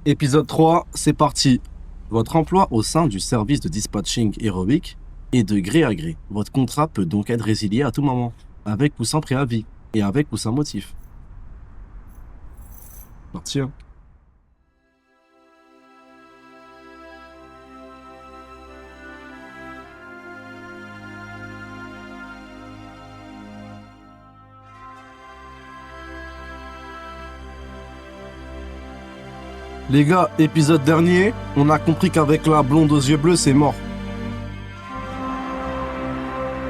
Épisode 3, c'est parti. Votre emploi au sein du service de dispatching héroïque est de gré à gré. Votre contrat peut donc être résilié à tout moment, avec ou sans préavis, et avec ou sans motif. Parti, hein. Les gars, épisode dernier, on a compris qu'avec la blonde aux yeux bleus, c'est mort.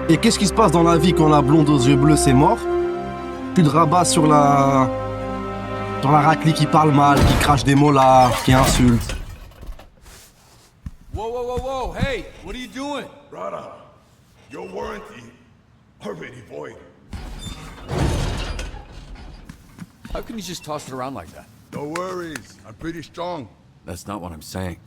Et qu'est-ce qui se passe dans la vie quand la blonde aux yeux bleus, c'est mort? Plus de rabat sur la raclie qui parle mal, qui crache des mots là, qui insulte. Whoa, whoa, whoa, whoa, hey, what are you doing? Rada, your warranty already void. How can you just toss it around like that? No worries, I'm pretty strong. That's not what I'm saying.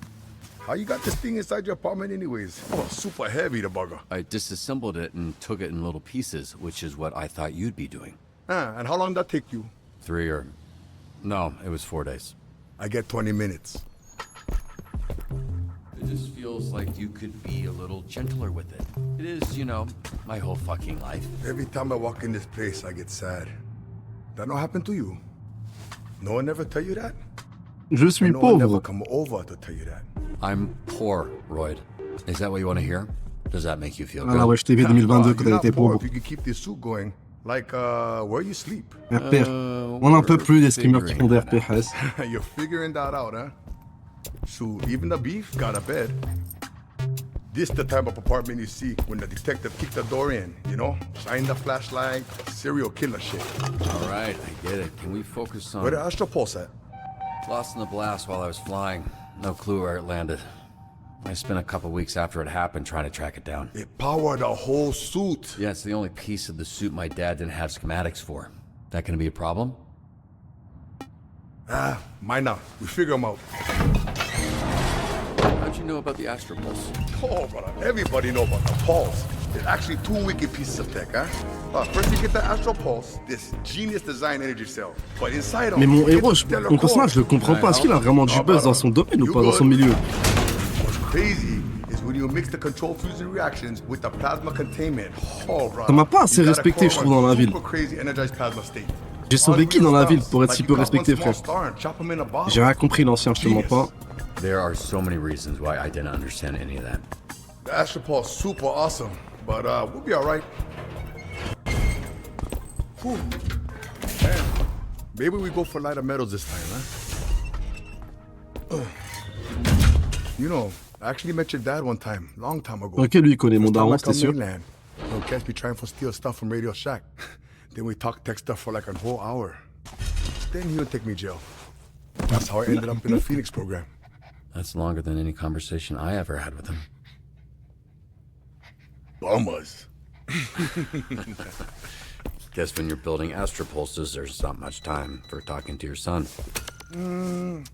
How you got this thing inside your apartment anyways? Oh, super heavy, the bugger. I disassembled it and took it in little pieces, which is what I thought you'd be doing. And how long did that take you? 3 or... No, it was 4 days. I get 20 minutes. It just feels like you could be a little gentler with it. It is, you know, my whole fucking life. Every time I walk in this place, I get sad. That not happen to you? No one ever tell you that? Je suis No one never pauvre. come over to tell you that. I'm poor, Royd. Is that what you want to hear? Does that make you feel Ah la good? Wesh TV 2022 quand You're elle était not poor pauvre. if you can keep this suit going. Like, where you sleep? RPR. On en peut plus des streamers qui font des RPS. You're figuring that out, huh? So even the beef got a bed. This the type of apartment you see when the detective kicked the door in, you know? Shine the flashlight, serial killer shit. All right, I get it. Can we focus on... Where the Astro Pulse at? Lost in the blast while I was flying. No clue where it landed. I spent a couple weeks after it happened trying to track it down. It powered the whole suit. Yeah, it's the only piece of the suit my dad didn't have schematics for. That gonna be a problem? Mine not. We figure them out. How'd you know about the Astro Pulse? Oh, brother, everybody know about the Pulse. There's actually 2 wicked pieces of tech, huh? First you get the Astro Pulse, this genius design energy cell. But inside Mais mon you get héros, the stellar mon personnage, je le comprends pas. Est-ce qu'il a vraiment du buzz dans son domaine ou pas dans son milieu? What's crazy is when you mix the control fusion reactions with the plasma containment. Oh, brother. Ça m'a pas assez You gotta respecté, je call trouve, dans la a ville. super crazy energized plasma state. J'ai sauvé qui dans la ville pour être si peu respecté, frère? J'ai rien compris, l'ancien, je te mens pas. There are so many reasons why I didn't understand any of that. The Astro Pulse super awesome, but we'll be all right. Whew. Man, maybe we go for lighter metals this time, huh? You know, I actually met your dad one time, long time ago. Ok, lui, il connaît mon First time daron, I c'était come sûr. mainland. So catch me trying to steal stuff from Radio Shack. Then we talk tech stuff for like a whole hour. Then he would take me jail. That's how I ended up in the Phoenix program. That's longer than any conversation I ever had with him. Bummers. Guess when you're building astropulses, there's not much time for talking to your son.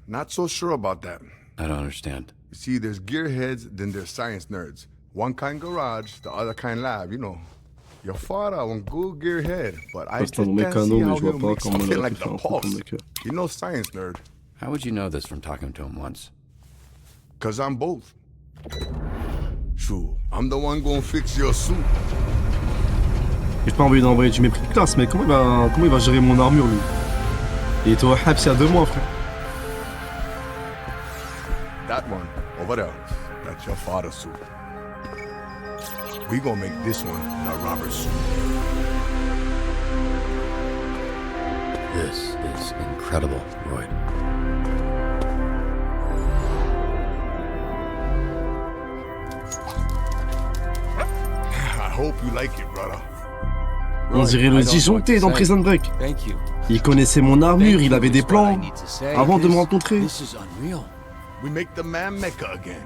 Not so sure about that. I don't understand. You see, there's gearheads, then there's science nerds. One kind garage, the other kind lab, you know. Your father, one good gearhead, but I just C'est un can't mécano, see mais how je vois he'll pas make comment on something aurait pu like faire the un truc Pulse. comme mec. You know science nerd, How would you know this from talking to him once? cause I'm both. True, I'm the one gonna fix your suit. J'ai pas envie d'envoyer du mépris de classe, mais comment il va gérer mon armure, lui? Il était au Habs il y a 2 mois, frère. That one, over there, that's your father's suit. We gonna make this one the Robert suit. This is incredible, Royd. I hope you like it, brother. On dirait le disjoncté dans Prison Break. Thank you. Il connaissait mon armure, il avait des plans avant de me rencontrer. This is unreal. We make the man Mecca again.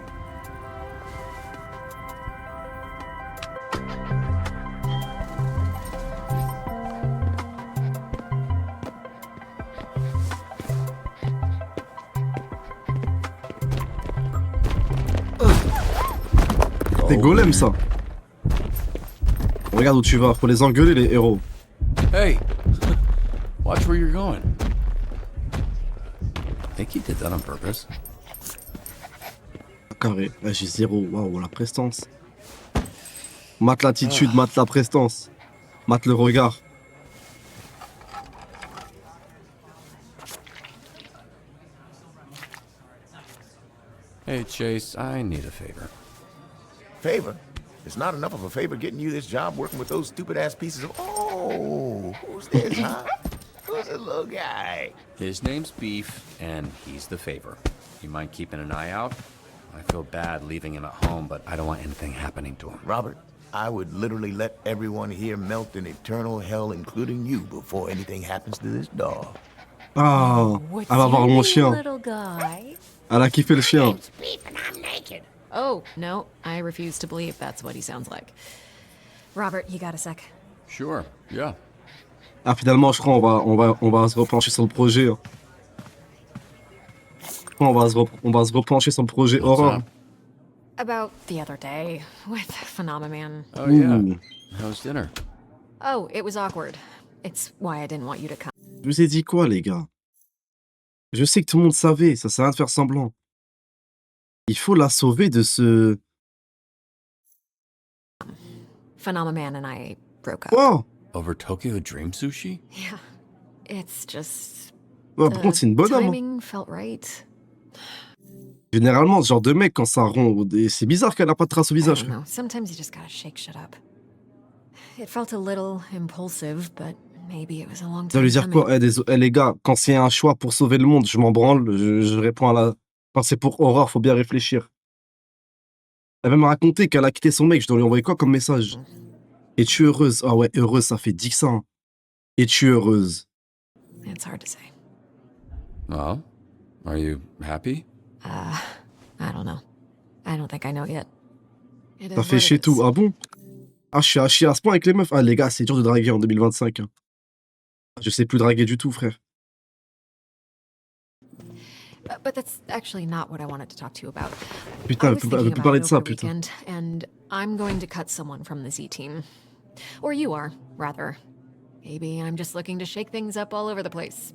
T'es golem, ça. Regarde où tu vas, faut les engueuler, les héros. Hey, watch where you're going. think he did that on purpose. Carré. Là, j'ai 0. Waouh, la prestance. Mate l'attitude, mate la prestance. Mate le regard. Hey, Chase, I need a favor. Favor? It's not enough of a favor getting you this job working with those stupid-ass pieces of... Oh, who's this, huh? Who's this little guy? His name's Beef, and he's the favor. You mind keeping an eye out? I feel bad leaving him at home, but I don't want anything happening to him. Robert, I would literally let everyone here melt in eternal hell, including you, before anything happens to this dog. Ah, What's elle va voir your mon name, chien. little guy? Elle a kiffé le chien. Oh, no, I refuse to believe that's what he sounds like. Robert, you got a sec? Sure, yeah. Ah, finalement, je crois on va se repencher sur le projet. Hein. Je crois on va se repencher sur le projet What's horror. up? About the other day, with Phenomenon. Oh, yeah. Ouh. How's dinner? Oh, it was awkward. It's why I didn't want you to come. Je vous ai dit quoi, les gars? Je sais que tout le monde savait, ça sert à rien de faire semblant. Il faut la sauver de ce... Phenomenon and I broke up. Oh, Over Tokyo Dream Sushi? Yeah, it's just... oh par contre, c'est une bonne homme. Hein. timing felt right. Généralement, ce genre de mec, quand ça rond, c'est bizarre qu'elle n'a pas de trace au I visage. don't know, sometimes you just gotta shake shit up. It felt a little impulsive, but maybe it was a long Tu vas time lui dire coming. quoi? Les gars, quand c'est un choix pour sauver le monde, je m'en branle, je réponds à la... Quand c'est pour horreur, faut bien réfléchir. Elle va me raconter qu'elle a quitté son mec, je dois lui envoyer quoi comme message? Es-tu heureuse? Ah ouais, heureuse, ça fait 10 que ça. Hein. Es-tu heureuse? It's hard to say. Well, are you happy? I don't know. I don't think I know yet. It is Ça fait what chier it tout. is. Ah bon? Ah, je suis à chier à ce point avec les meufs. Ah les gars, c'est dur de draguer en 2025. Hein. Je sais plus draguer du tout, frère. But that's actually not what I wanted to talk to you about. Putain, I elle was peut thinking plus about parler it de ça, over the putain. weekend, and I'm going to cut someone from the Z team. Or you are, rather. Maybe I'm just looking to shake things up all over the place.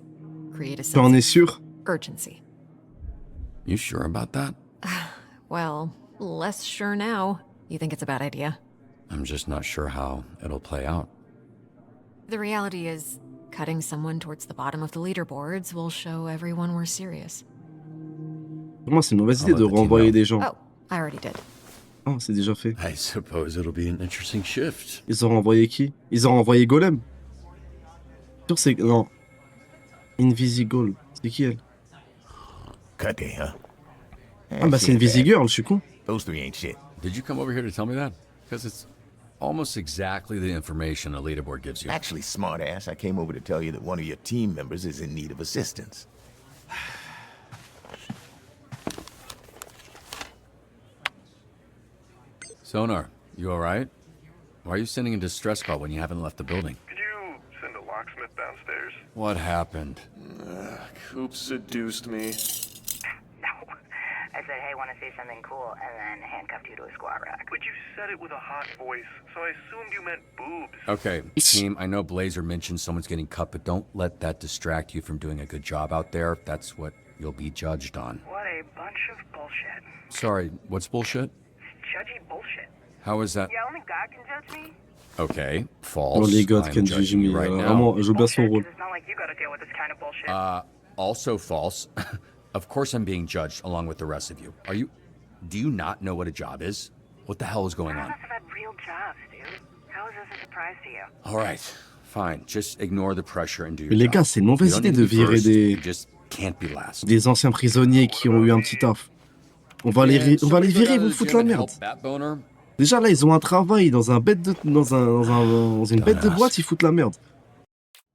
Create a Tu en es sense sûr? of urgency. You sure about that? Well, less sure now. You think it's a bad idea? I'm just not sure how it'll play out. The reality is, cutting someone towards the bottom of the leaderboards will show everyone we're serious. Pour moi, c'est une mauvaise I'll idée de let the team renvoyer know. des gens. Oh, I already did. Oh, c'est déjà fait. I suppose it'll be an interesting shift. Ils ont renvoyé qui? Ils ont renvoyé Golem. Sûr, c'est... Non. Invisigold. C'est qui, elle? Cutty, huh? Ah bah c'est Invisigirl, je suis con. Those three ain't shit. Did you come over here to tell me that? Because it's almost exactly the information a leaderboard gives you. Actually, smartass, I came over to tell you that one of your team members is in need of assistance. Sonar, you alright? Why are you sending a distress call when you haven't left the building? Could you send a locksmith downstairs? What happened? Coop seduced me. No. I said, hey, want to see something cool, and then handcuffed you to a squat rack. But you said it with a hot voice, so I assumed you meant boobs. Okay, team, I know Blazer mentioned someone's getting cut, but don't let that distract you from doing a good job out there. That's what you'll be judged on. What a bunch of bullshit. Sorry, what's bullshit? Judgy bullshit. How is that? Yeah, only God can judge me. Okay, false. Only God I'm can judge judging me. you right now. Vraiment, elle joue bien son Bullshit, rôle. 'cause it's not like you gotta deal with this kind of bullshit. Also false. Of course I'm being judged along with the rest of you. Do you not know what a job is? What the hell is going None on? of us have had real jobs, dude. How is this a surprise to you? All right, fine. Just ignore the pressure and do your Mais les job. gars, c'est une mauvaise You don't idée need to de be virer first, des- you just can't be last. Des anciens prisonniers qui ont eu un petit taf. On va les virer, ils vont foutre la merde. Déjà là, ils ont un travail dans un bête de, dans une bête de boîte, ils foutent la merde.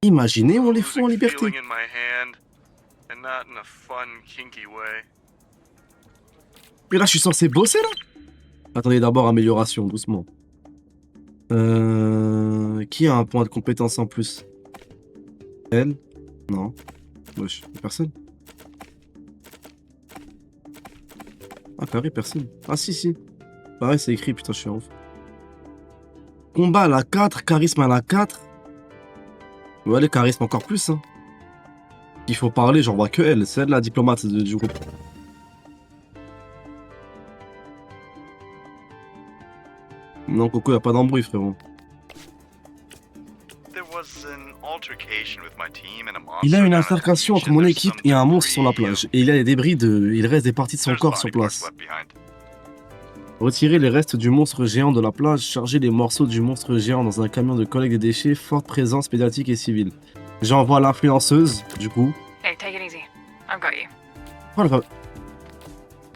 Imaginez, on les fout en liberté. Feeling in my hand, and not in a fun, kinky way. Mais là, je suis censé bosser là. Attendez, d'abord amélioration, doucement. Qui a un point de compétence en plus? Elle? Non. Wesh, personne. Ah, carré, personne. Ah, si. Pareil, c'est écrit, putain, je suis un ouf. Combat à la 4, charisme à la 4. Ouais, les charisme encore plus, hein. Il faut parler, j'en vois que elle. C'est elle la diplomate du groupe. Non, Coco, y a pas d'embrouille, frérot. There was an altercation with my team and a monster Il a une down at the altercation beach, entre and mon there's équipe some et un monstre debris sur la plage. Et il y a des débris de... Il reste des parties de son There's corps sur body parts place. left behind. Retirer les restes du monstre géant de la plage, charger les morceaux du monstre géant dans un camion de collecte des déchets, forte présence médiatique et civile. J'envoie l'influenceuse, du coup. Hey, take it easy. I've got you. Oh, elle va-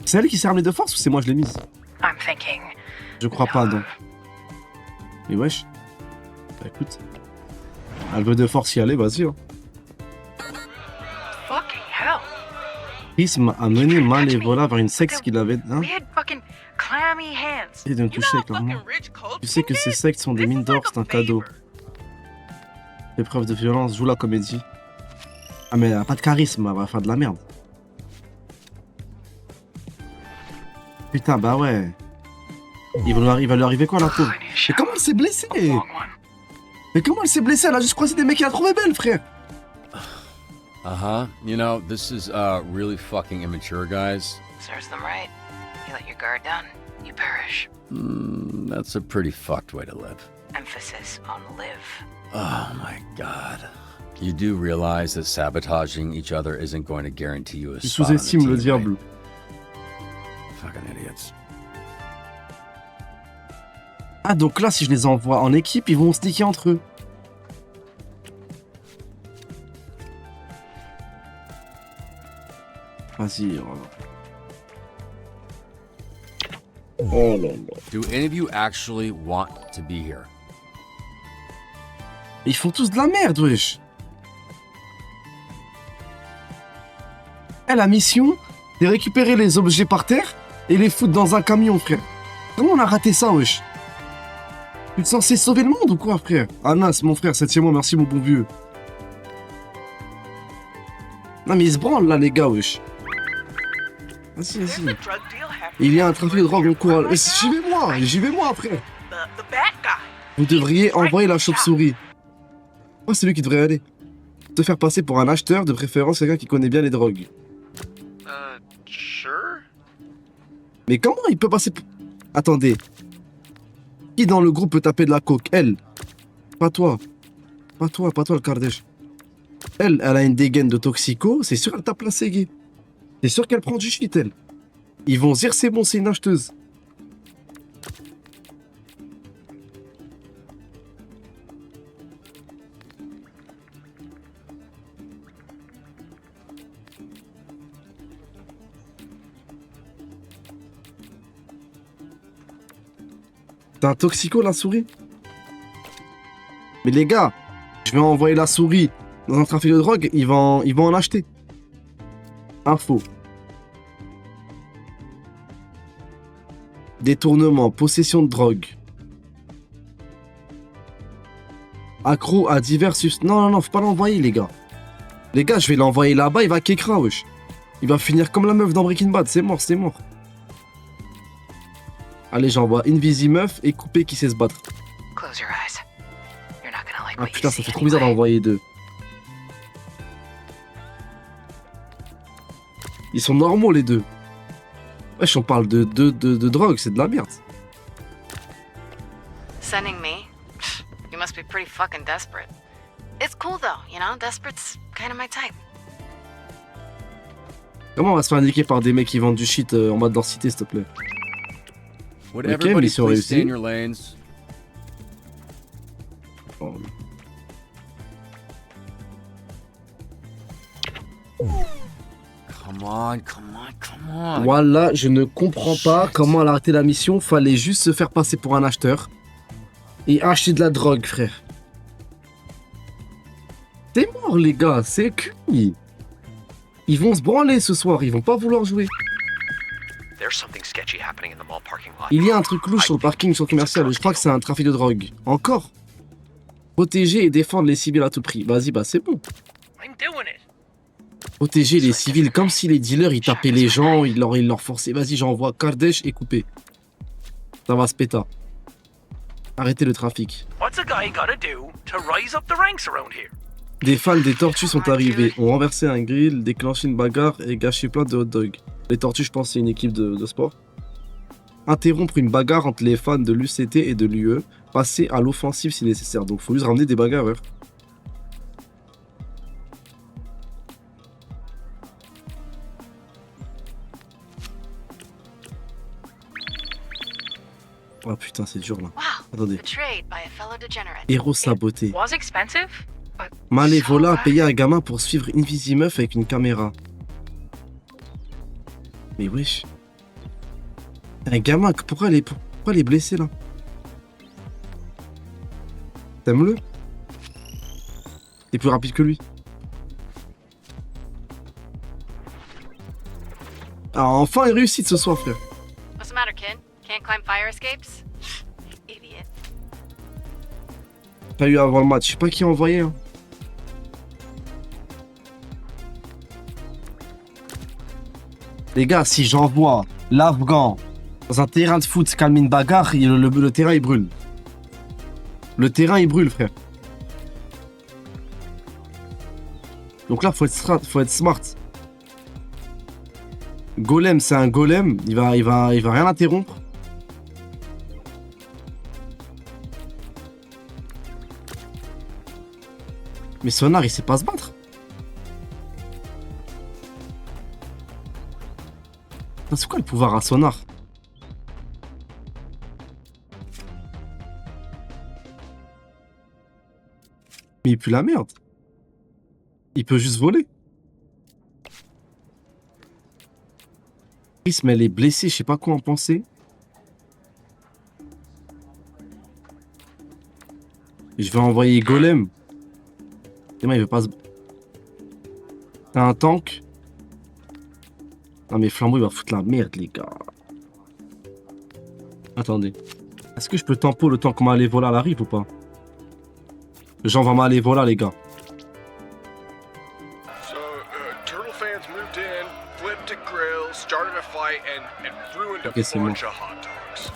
C'est elle qui s'est armée de force ou c'est moi je l'ai mise? I'm thinking. Je crois pas, non. Mais wesh. Bah écoute. Elle veut de force y aller, vas-y. Hein. Fucking hell. Prism a mené Malévola vers une secte qu'il avait... Hein? We had fucking clammy hands. Et de me toucher, clairement. Tu sais que ces sectes sont des mines d'or, c'est un cadeau. Fais preuve de violence, joue la comédie. Ah mais elle a pas de charisme, elle va faire de la merde. Putain, bah ouais. Il va lui arriver quoi, la pauvre? Mais comment elle s'est blessée? Long one. Mais comment elle s'est blessée? Elle a juste croisé des mecs qui la trouvaient belle, frère. Uh-huh. You know, this is really fucking immature, guys. Serves them right. You let your guard down, you perish. That's a pretty fucked way to live. Emphasis on live. Oh my god. You do realize that sabotaging each other isn't going to guarantee you a Tu spot on the sous-estimes team, le right? diable. Fucking idiots. Ah, donc là, si je les envoie en équipe, ils vont se niquer entre eux. Vas-y, on va. Oh là là. Do any of you actually want to be here? Ils font tous de la merde, wesh. Eh, la mission, c'est récupérer les objets par terre et les foutre dans un camion, frère. Comment on a raté ça, wesh? Tu es censé sauver le monde ou quoi, frère? Anas, mon frère, 7e mois, merci, mon bon vieux. Non, mais ils se branlent, là, les gars, wesh. Vas-y, vas-y. Il y a un trafic de drogue en cours. J'y vais moi, frère. Vous devriez envoyer la chauve-souris. Moi, c'est lui qui devrait aller. Te faire passer pour un acheteur, de préférence quelqu'un qui connaît bien les drogues. Sure? Mais comment il peut passer pour... Attendez. Qui dans le groupe peut taper de la coke? Elle. Pas toi. Pas toi le Kardèche. Elle a une dégaine de toxico, c'est sûr elle tape la séguée. C'est sûr qu'elle prend du shit, elle. Ils vont se dire c'est bon, c'est une acheteuse. T'as un toxico, la souris? Mais les gars, je vais envoyer la souris dans un trafic de drogue, ils vont en acheter. Info. Détournement, possession de drogue. Accro à divers Non, faut pas l'envoyer, les gars. Les gars, je vais l'envoyer là-bas, il va kékra, wesh. Il va finir comme la meuf dans Breaking Bad, c'est mort, c'est mort. Allez, j'envoie Invisi meuf et Coupé qui sait se battre. Close your eyes. You're not gonna like Ah what you putain, ça see fait trop bizarre anyway. d'envoyer deux. Ils sont normaux les deux. Wesh, on parle de drogue, c'est de la merde. Sending me? You must be pretty fucking desperate. It's cool though, you know? Desperate's kind of my type. Comment on va se faire indiquer par des mecs qui vendent du shit en bas de leur cité, s'il te plaît? Would Okay, everybody mission please stay in réussie. your lanes? Oh. Come on, come on, come on. Voilà, je ne comprends pas comment elle a arrêté la mission. Fallait juste se faire passer pour un acheteur et acheter de la drogue, frère. C'est mort, les gars, c'est cuit. Ils vont se branler ce soir, ils vont pas vouloir jouer. Il y a un truc louche sur le parking sur le commercial, je crois que c'est un trafic de drogue. Encore? Protéger et défendre les civils à tout prix. Vas-y, bah c'est bon. Protéger les civils comme si les dealers ils tapaient les gens, ils leur forçaient. Vas-y, j'envoie Kardèche et Coupé. Ça va se péter. Arrêtez le trafic. What's a guy gotta do to rise up the ranks around here? Des fans des tortues sont arrivés, ont renversé un grill, déclenché une bagarre et gâché plein de hot dogs. Les tortues, je pense, c'est une équipe de sport. Interrompre une bagarre entre les fans de l'UCT et de l'UE. Passer à l'offensive si nécessaire. Donc, faut juste ramener des bagarreurs. Oh putain, c'est dur là. Wow. Attendez. Betrayed by a fellow degenerate. Héros saboté. Was expensive, but Malévola a so payé un gamin pour suivre une meuf avec une caméra. Mais wesh. Un gamin, pourquoi elle est blessée là? T'aimes-le? T'es plus rapide que lui. Ah, enfin une réussite ce soir, frère. What's the matter, kid? Can't climb fire escapes? Idiot. T'as eu avant le match, je sais pas qui a envoyé. Hein. Les gars, si j'envoie l'Afghan dans un terrain de foot calmer une bagarre, le terrain il brûle. Le terrain il brûle, frère. Donc là, faut être smart. Golem, c'est un golem, il va rien interrompre. Mais Sonar, il sait pas se battre. C'est quoi le pouvoir à Sonar? Mais il pue la merde. Il peut juste voler. Prism, elle est blessée, je sais pas quoi en penser. Je vais envoyer Golem. Et moi, il veut pas se... T'as un tank. Non mais Flambeau, il va foutre la merde, les gars. Attendez. Est-ce que je peux tempo le temps que Malévola arrive ou pas? J'envoie Malévola, les gars. So, Turtle fans moved in, flipped a grill, started a fight, and ruined a Ok, c'est bon. bunch of hot dogs.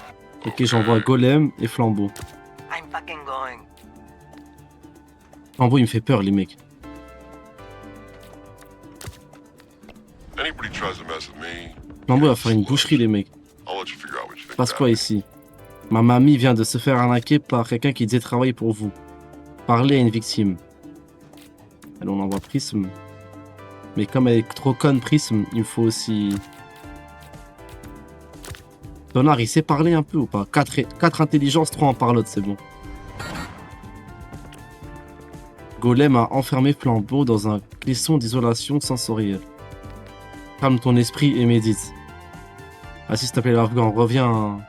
Ok, j'envoie Golem et Flambeau. I'm fucking going. Flambeau, il me fait peur, les mecs. Anybody tries to mess with me, Flambeau va faire une boucherie, les mecs. I'll let you figure out what you think. Passe quoi ici? Ma mamie vient de se faire arnaquer par quelqu'un qui disait travailler pour vous. Parler à une victime. Allez, on envoie Prism. Mais comme elle est trop conne, Prism, il me faut aussi... Sonar, il sait parler un peu ou pas? 4 intelligences, 3 en parlotte, c'est bon. Golem a enfermé Flambeau dans un caisson d'isolation sensorielle. Calme ton esprit et médite. Ah si, s'il te plaît, l'Afghan, reviens.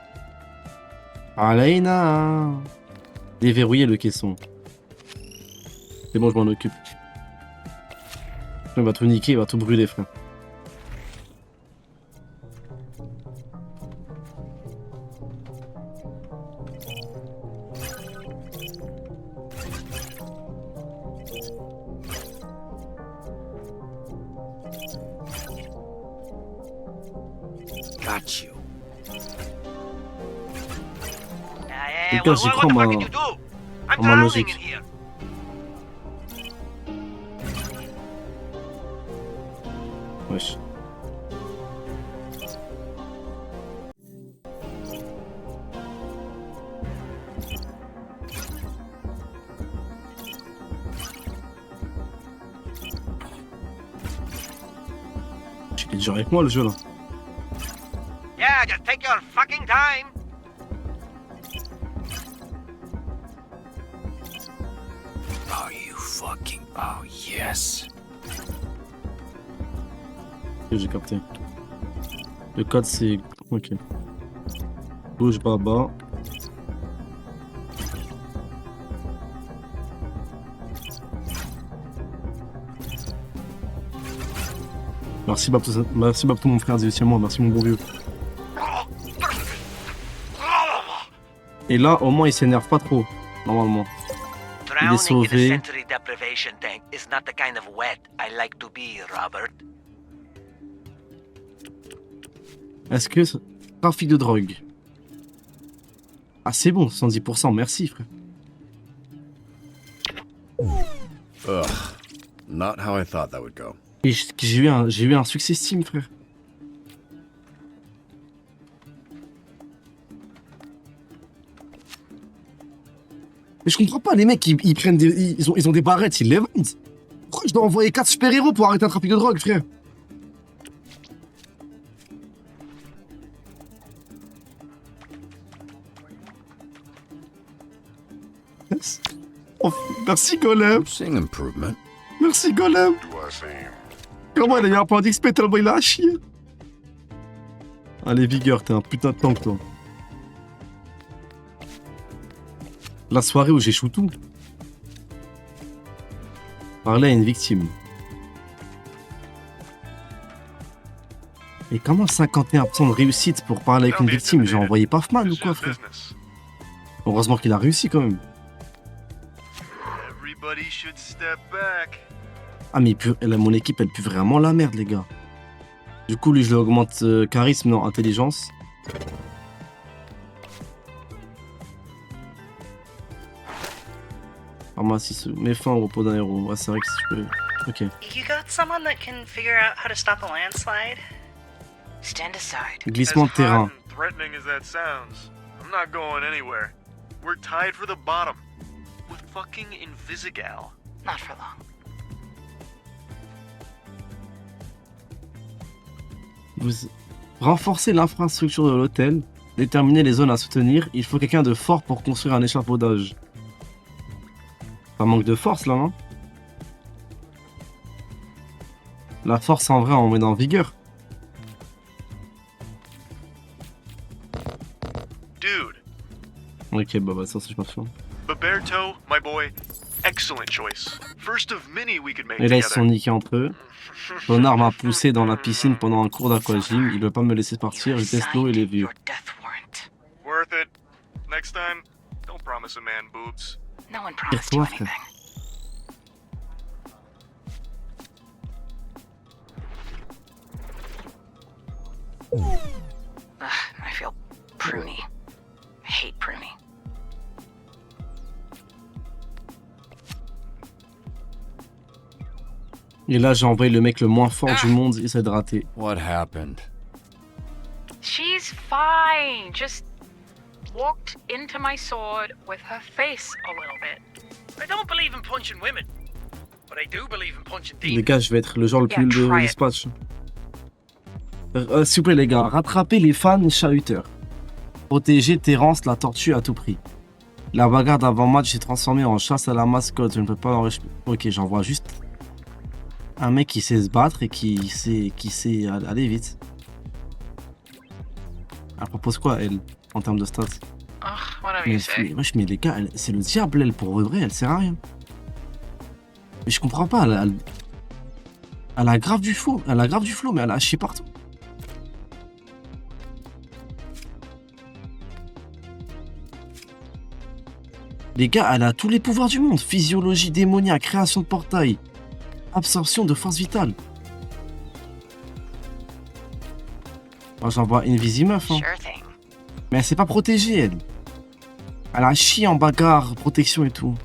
Alaina. Déverrouiller le caisson. C'est bon, je m'en occupe. Il va tout niquer, il va tout brûler, frère. Got you. Les gars, j'y crois ma logique. Wesh. Il est dur avec moi le jeu là. Yeah, just take your fucking time. Are you fucking... Oh, yes. J'ai capté. Le code c'est... Ok. Bouge baba. Merci Babtou mon frère, c'est moi, merci mon bon vieux. Et là au moins il s'énerve pas trop, normalement. Il est sauvé. Est-ce que... Trafic de drogue. Ah c'est bon, 110%, merci frère. Ugh. Not how I thought that would go. Et j'ai eu un succès Steam, frère. Mais je comprends pas, les mecs, ils prennent des. Ils ont des barrettes, ils les vendent. Pourquoi je dois envoyer 4 super-héros pour arrêter un trafic de drogue, frère? Yes. Oh, merci, Golem. I'm seeing improvement. Merci, Golem. Do I seem? Comment il a eu un point d'XP tellement il a à chier? Allez, Vigueur, t'es un putain de tank, toi. La soirée où j'échoue tout. Parler à une victime. Et comment 51% de réussite pour parler avec une victime? J'ai envoyé Pafman ou quoi, frère? Heureusement qu'il a réussi quand même. Ah mais mon équipe elle pue vraiment la merde, les gars. Du coup lui je l'augmente charisme, non, intelligence. Pharmacie, mets fin au repos d'un héros. Ouais, c'est vrai que si tu peux. Ok. You got someone that can figure out how to stop a landslide? Stand aside. Glissement de terrain. Threatening as that sounds, I'm not going anywhere. We're tied for the bottom with fucking Invisigal. Not for long. Vous renforcez l'infrastructure de l'hôtel, déterminez les zones à soutenir. Il faut quelqu'un de fort pour construire un échafaudage. Ça manque de force là, non? La force en vrai, on met dans vigueur. Dude, Ok, bah ça c'est parfait. Baberto, my boy, excellent choice. First of many we could make Et là ils se sont together. niqués entre eux. Léonard m'a poussé dans la piscine pendant un cours d'aquagym. Il veut pas me laisser partir. Je teste l'eau et les vieux. Your death warrant. Worth it. Next time, don't promise a man boobs. No one promised you Tire-toi, frère. anything. Ugh, I feel pruny. I hate pruny. Et là j'ai envoyé le mec le moins fort du monde. Il s'est raté. What happened? She's fine. Just walked into my sword with her face a little bit. I don't believe in punching women, but I do believe in punching Les demons. gars, je vais être le genre le plus Yeah, de try it. dispatch. S'il vous plaît les gars, rattrapez les fans chahuteurs. Protégez Terrence la tortue à tout prix. La bagarre d'avant-match s'est transformée en chasse à la mascotte. Je ne peux pas l'enregistrer. Ok, j'envoie juste un mec qui sait se battre et qui sait aller vite. Elle propose quoi, elle, en termes de stats? Ugh, whatever you say. Mais les gars, c'est le diable, elle, pour vrai, elle sert à rien. Mais je comprends pas, elle a grave du flow, mais elle a haché partout. Les gars, elle a tous les pouvoirs du monde. Physiologie démoniaque, création de portail, absorption de force vitale. Moi, j'envoie Invisimeuf, hein. Sure thing. Mais elle s'est pas protégée, elle. Elle a chié en bagarre, protection et tout.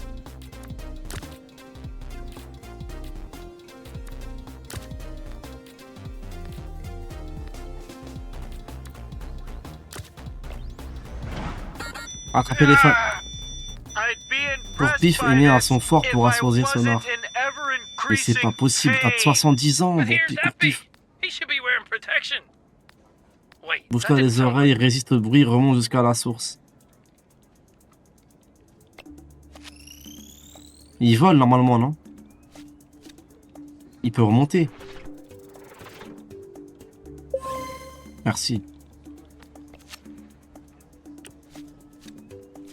Attraper les fins. Pour Pif est mis à son fort pour assourdir son art. Mais c'est pas possible, t'as 70 ans, bon, Here's Pif. Epi. He should be wearing protection. Wait, that Bouge-toi didn't les sound oreilles, résiste au bruit, remonte jusqu'à la source. Il vole normalement, non? Il peut remonter. Merci.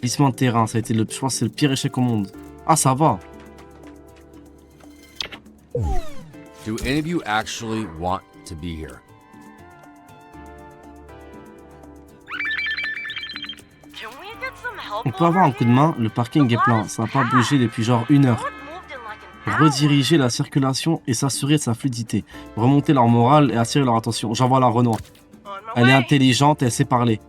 Glissement de terrain, ça a été je pense que c'est le pire échec au monde. Ah, ça va. Do any of you actually want to be here? Can we get some help On peut avoir un coup de main, le parking est plein, ça n'a pas bougé depuis genre 1 heure. Rediriger la circulation et s'assurer de sa fluidité. Remonter leur morale et attirer leur attention. J'envoie la Renoir. Elle est intelligente, elle sait parler.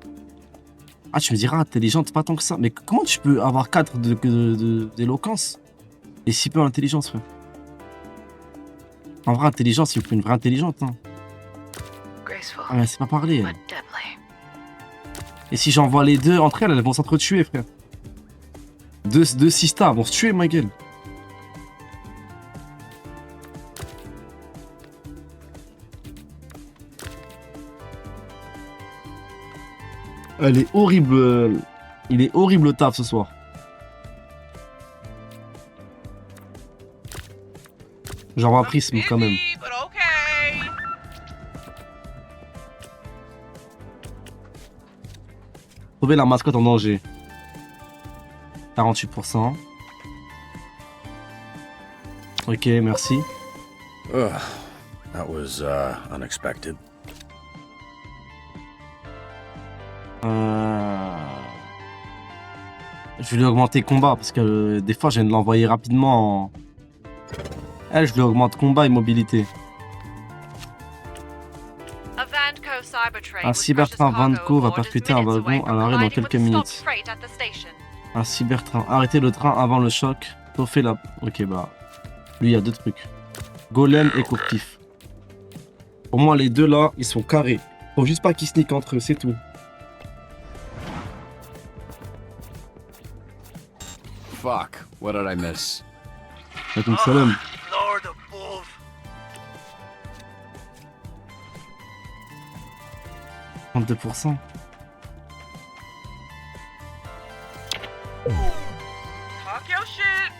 Ah, tu me diras, intelligente, pas tant que ça. Mais comment tu peux avoir 4 d'éloquence? Et si peu d'intelligence, frère. En vrai, intelligence, il faut une vraie intelligente. Hein. Graceful, Ah, mais c'est pas parler. but Elle. deadly. Et si j'envoie les deux entre elles, elles vont s'entretuer, frère. Deux sistas vont se tuer, ma gueule. Elle est horrible. Il est horrible le taf ce soir. J'envoie Prisme quand même. But okay. Trouver la mascotte en danger. 48%. Ok, merci. Ugh, that was unexpected. Je vais lui augmenter combat parce que des fois je viens de l'envoyer rapidement en... Elle, je lui augmente combat et mobilité. Un cybertrain Vanco va percuter un wagon à l'arrêt dans quelques minutes. Un cybertrain. Arrêtez le train avant le choc. Chauffer la... Ok, bah... Lui, il y a deux trucs. Golem et courtif. Pour moi, les deux là, ils sont carrés. Faut juste pas qu'ils sneak entre eux, c'est tout. Fuck, what did I miss? Avec une salam. Lord above. « 32%. Talk your shit.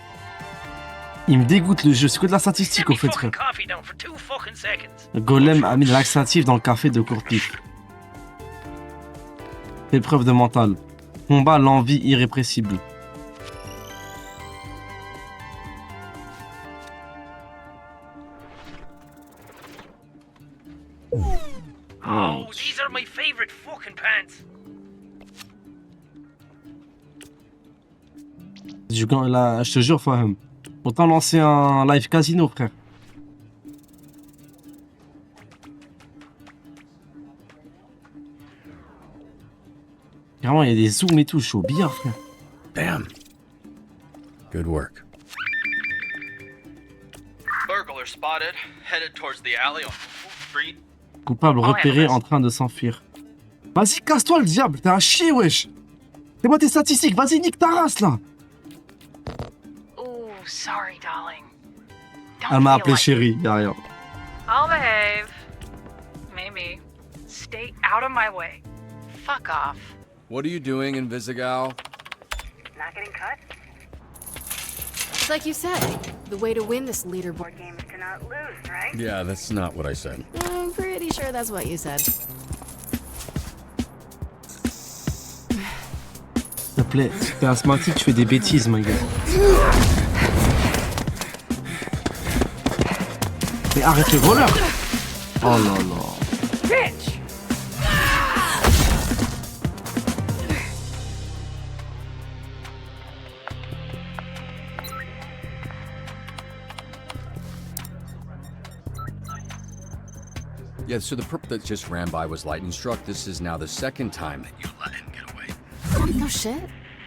Il me dégoûte le jeu, c'est que de la statistique au fait, frère. Coffee down for 2 fucking seconds. Golem a mis de laxatif dans le café de Courtif. Épreuve de mental. Combat l'envie irrépressible. Oh, these are my favorite fucking pants. Là, je te jure, Faham. Autant lancer un live casino, frère. Vraiment, il y a des zooms et tout, je suis au billard, frère. Damn. Good work. Burglar spotted, headed towards the alley on Street. Coupable repéré en train de s'enfuir. Vas-y, casse-toi le diable, t'es un chier, wesh. Fais-moi tes statistiques, vas-y, nique ta race, là. Ooh, sorry, darling. Elle m'a appelé chérie, y'a rien. I'll behave. Maybe. Stay out of my way. Fuck off. What are you doing in Visigal? Not getting cut? It's like you said, the way to win this leaderboard. Board game is to not lose, right? Yeah, that's not what I said. I'm pretty sure that's what you said. S'il te plaît, t'es asthmatique, tu fais des bêtises, ma gueule. Mais arrête le voleur. Oh là là. Bitch! Yeah, so the perp that just ran by was lightning struck. This is now the second time that you let him get away. No shit.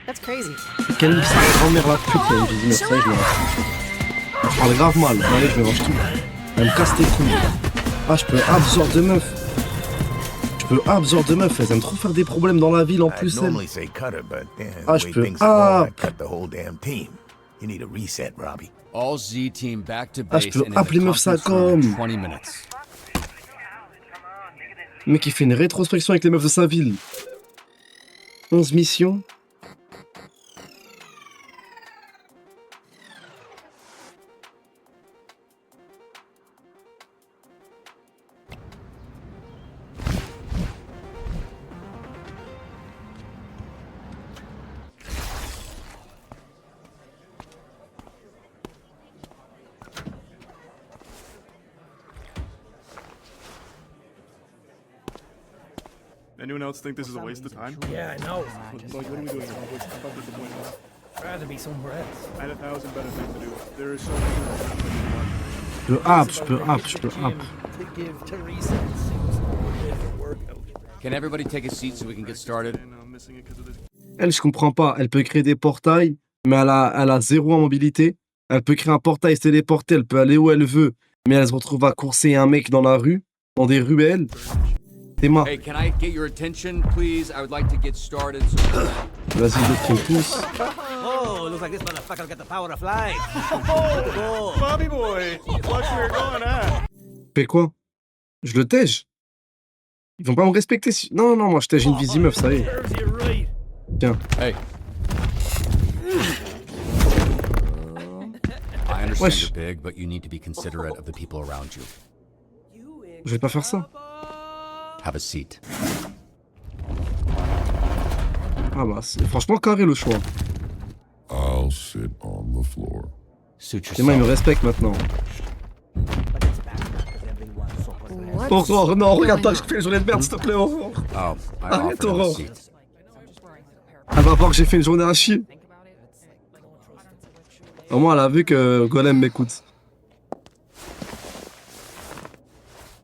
That's crazy. Quelle sa grand-mère la pute, là, j'ai dit merci, je me range. Elle parle grave mal, allez, je me range tout. Elle me casse tes couilles. Ah, je peux absorber de meufs. Je peux absorber de meufs, elles aiment trop faire des problèmes dans la ville en plus, elles. normally say cutter, but Ah, je peux cut the whole damn team. You need a reset, Robbie. All Z team back to Ah, je base peux and in the appeler meuf ça conference room in comme. 20 minutes. Le mec, il fait une rétrospection avec les meufs de sa ville. 11 missions. Anyone else think this is a waste of time? Yeah, I know. What are we doing here? What's about this appointment? I'd rather be somewhere else. I had 1,000 better things to do. There is so many. Je peux up, je peux up, je peux up. To give Teresa a different workout. Can everybody take a seat so we can get started? Elle, je comprends pas. Elle peut créer des portails, mais elle a zéro en mobilité. Elle peut créer un portail, se téléporter, elle peut aller où elle veut, mais elle se retrouve à courser un mec dans la rue, dans des ruelles. T'es mort. Hey, can I get your attention, please? I would like to get started. Vas-y, d'autres qui me poussent. Oh, looks like this motherfucker got the power of life. Oh, Bobby boy, watch where you're going, huh? Fais quoi? Je le tège. Ils vont pas me respecter si... Non, non, moi je tège une visée meuf, ça y est. Serves you right. Tiens. Hey. I understand Wesh. you're big, but you need to be considerate of the people around you. Je vais pas faire ça. Have a seat. Ah bah, c'est franchement carré le choix. I'll sit on the floor. Suit Et moi, il me yourself. respecte maintenant. What's Aurore, non, regarde pas, going je fais une journée de merde, s'il te plaît, Aurore. Oh, I Arrête, offered him a Aurore. seat. Elle va voir que j'ai fait une journée à chier. Au moins, elle a vu que Golem m'écoute.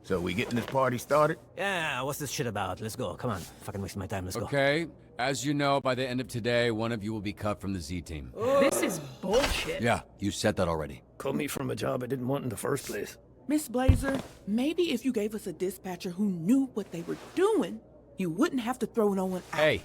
So we getting this party started? Yeah, what's this shit about? Let's go. Come on. Fucking wasting my time. Let's go. Okay. As you know, by the end of today, one of you will be cut from the Z team. This is bullshit. Yeah, you said that already. Cut me from a job I didn't want in the first place. Miss Blazer, maybe if you gave us a dispatcher who knew what they were doing, you wouldn't have to throw no one out. Hey.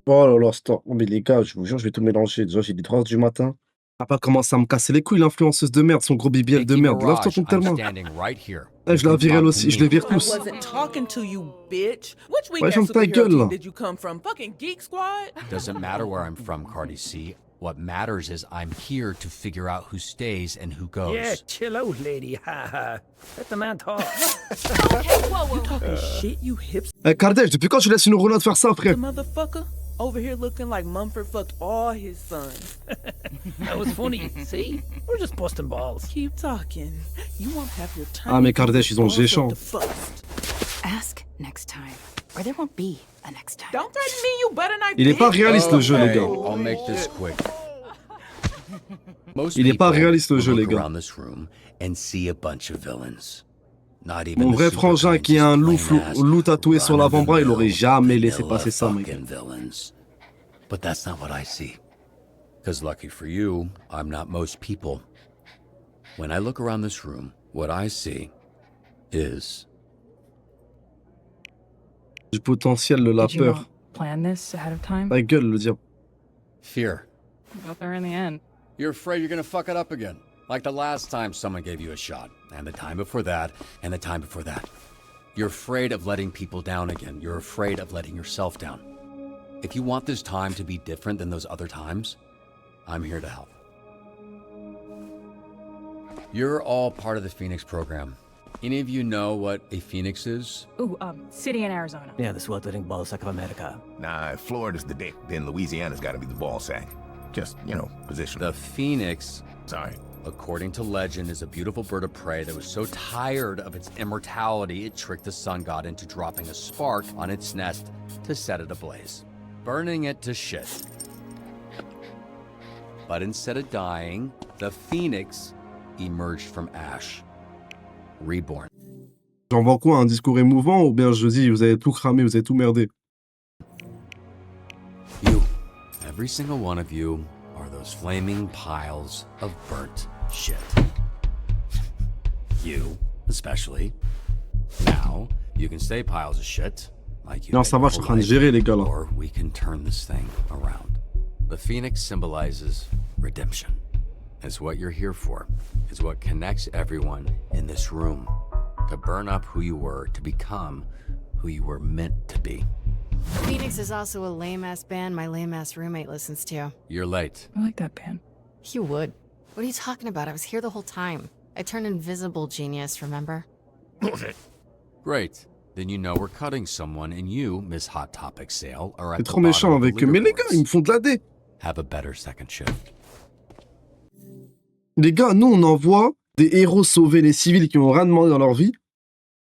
Oh là là, stop. Oh, mais les gars, je vous jure, je vais tout mélanger. Déjà, j'ai dit 3h du matin. T'as pas commencé à me casser les couilles, l'influenceuse de merde, son gros BBL de Nikki merde. Love-toi Mirage, ton I'm tellement. standing right here. Eh, je la vire elle aussi, je les vire I tous. wasn't talking to you, bitch. Which Ouais, weekend ferme ta superhero gueule, team là. did you come from? Fucking Geek Squad? Doesn't matter where I'm from, Cardi C. What matters is I'm here to figure out who stays and who goes. Yeah, chill out, lady. Ha ha. Let the man talk. You talking shit, you hipster Eh, Kardec, depuis quand tu laisses une Ronald faire ça, frère? motherfucker? Over here looking like Mumford fucked all his sons. That was funny. See? We're just busting balls. Keep talking. You won't have your time. Ah, mais Kardec, ils ont géchant. Ask next time, or there won't be a next time. Don't threaten me, you butter knife Il est pas bitch. réaliste le jeu, les gars. I'll make this quick. Most Il est pas people réaliste le jeu, look les gars. around this room and see a bunch of villains. Not even Mon the vrai super frangin qui a un loup, plain ass loup tatoué sur l'avant-bras, il aurait jamais laissé vanilla passer ça, mec. fucking villains. But that's not what I see. Because lucky for you, I'm not most people. When I look around this room, what I see is Du potentiel de la Did you peur. not plan this ahead of time? Ta gueule, le diable. fear. Got there in the end. You're afraid you're gonna fuck it up again. Like the last time someone gave you a shot, and the time before that, and the time before that. You're afraid of letting people down again. You're afraid of letting yourself down. If you want this time to be different than those other times, I'm here to help. You're all part of the Phoenix program. Any of you know what a Phoenix is? Ooh, city in Arizona. Yeah, the sweltering ballsack of America. Nah, if Florida's the dick, then Louisiana's gotta be the ball sack. Just, you know, position. The Phoenix, Sorry. according to legend, is a beautiful bird of prey that was so tired of its immortality, it tricked the sun god into dropping a spark on its nest to set it ablaze, burning it to shit. But instead of dying, the Phoenix emerged from ash, reborn. J'envoie quoi, un discours émouvant ou bien je dis, vous avez tout cramé, vous avez tout merdé? You, every single one of you, are those flaming piles of burnt shit. You, especially. Now, you can stay piles of shit, like you Non, did ça va, your je suis en whole train de life, gérer, les gars, là. or we can turn this thing around. The Phoenix symbolizes redemption. It's what you're here for. It's what connects everyone in this room. To burn up who you were, to become who you were meant to be. Phoenix is also a lame-ass band my lame-ass roommate listens to. You're late. I like that band. You would. What are you talking about? I was here the whole time. I turned invisible, genius, remember? Great. Then you know we're cutting someone, and you, Miss Hot Topic Sale, are at C'est the trop méchant bottom of avec the eux. Mais les gars, ils me leaderboards. font de la dé. Have a better second shift. Les gars, nous, on envoie des héros sauver les civils qui n'ont rien demandé dans leur vie,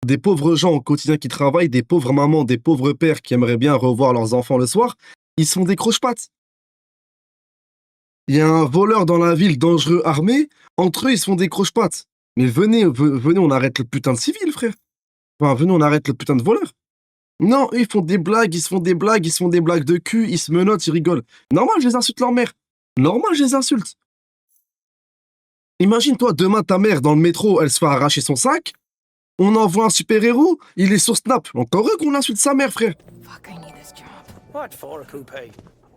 des pauvres gens au quotidien qui travaillent, des pauvres mamans, des pauvres pères qui aimeraient bien revoir leurs enfants le soir. Ils se font des croche-pattes. Il y a un voleur dans la ville dangereux armé. Entre eux, ils se font des croche-pattes. Mais venez, venez, on arrête le putain de civil, frère. Enfin, venez, on arrête le putain de voleur. Non, eux, ils font des blagues, ils se font des blagues, ils se font des blagues de cul, ils se menottent, ils rigolent. Normal, je les insulte leur mère. Normal, je les insulte. Imagine-toi, demain, ta mère, dans le métro, elle se fait arracher son sac. On envoie un super-héros, il est sur Snap. Encore heureux qu'on insulte sa mère, frère. What for, Coupe?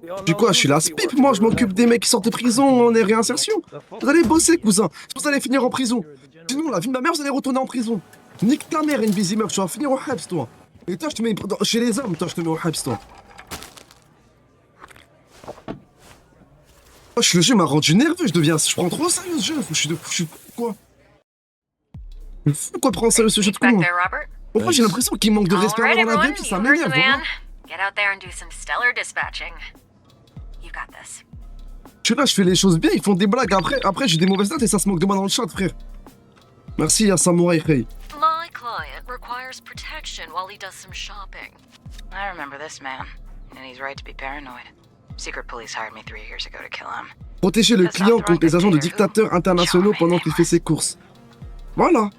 We all Du know quoi, the je suis la roots we spip, work moi, je for, m'occupe des mecs qui sortent de prison en réinsertion. Vous allez bosser, cousin. Vous allez finir en prison. Sinon, la vie de ma mère, vous allez retourner en prison. Nique ta mère, Invisimer, tu vas finir au Habs, toi. Et toi, je te mets chez les hommes, toi, je te mets au Habs, toi. Oh, le jeu m'a rendu nerveux, je prends trop au sérieux ce jeu. Je suis quoi? Je fou quoi prendre au sérieux ce jeu de con? Pourquoi j'ai l'impression qu'il manque de respect All right, dans la vie, everyone, puis ça you heard the m'énerve, man. voilà. Get out there and do some stellar dispatching. You got this. Je suis là, je fais les choses bien, ils font des blagues après j'ai des mauvaises notes et ça se moque de moi dans le chat, frère. Merci à Samurai Hey. My client requires protection while he does some shopping. I remember this man, and he's right to be paranoid. Secret police hired me 3 years ago to kill him. Protéger le client contre les agents de dictateurs internationaux pendant qu'il fait ses courses. Voilà.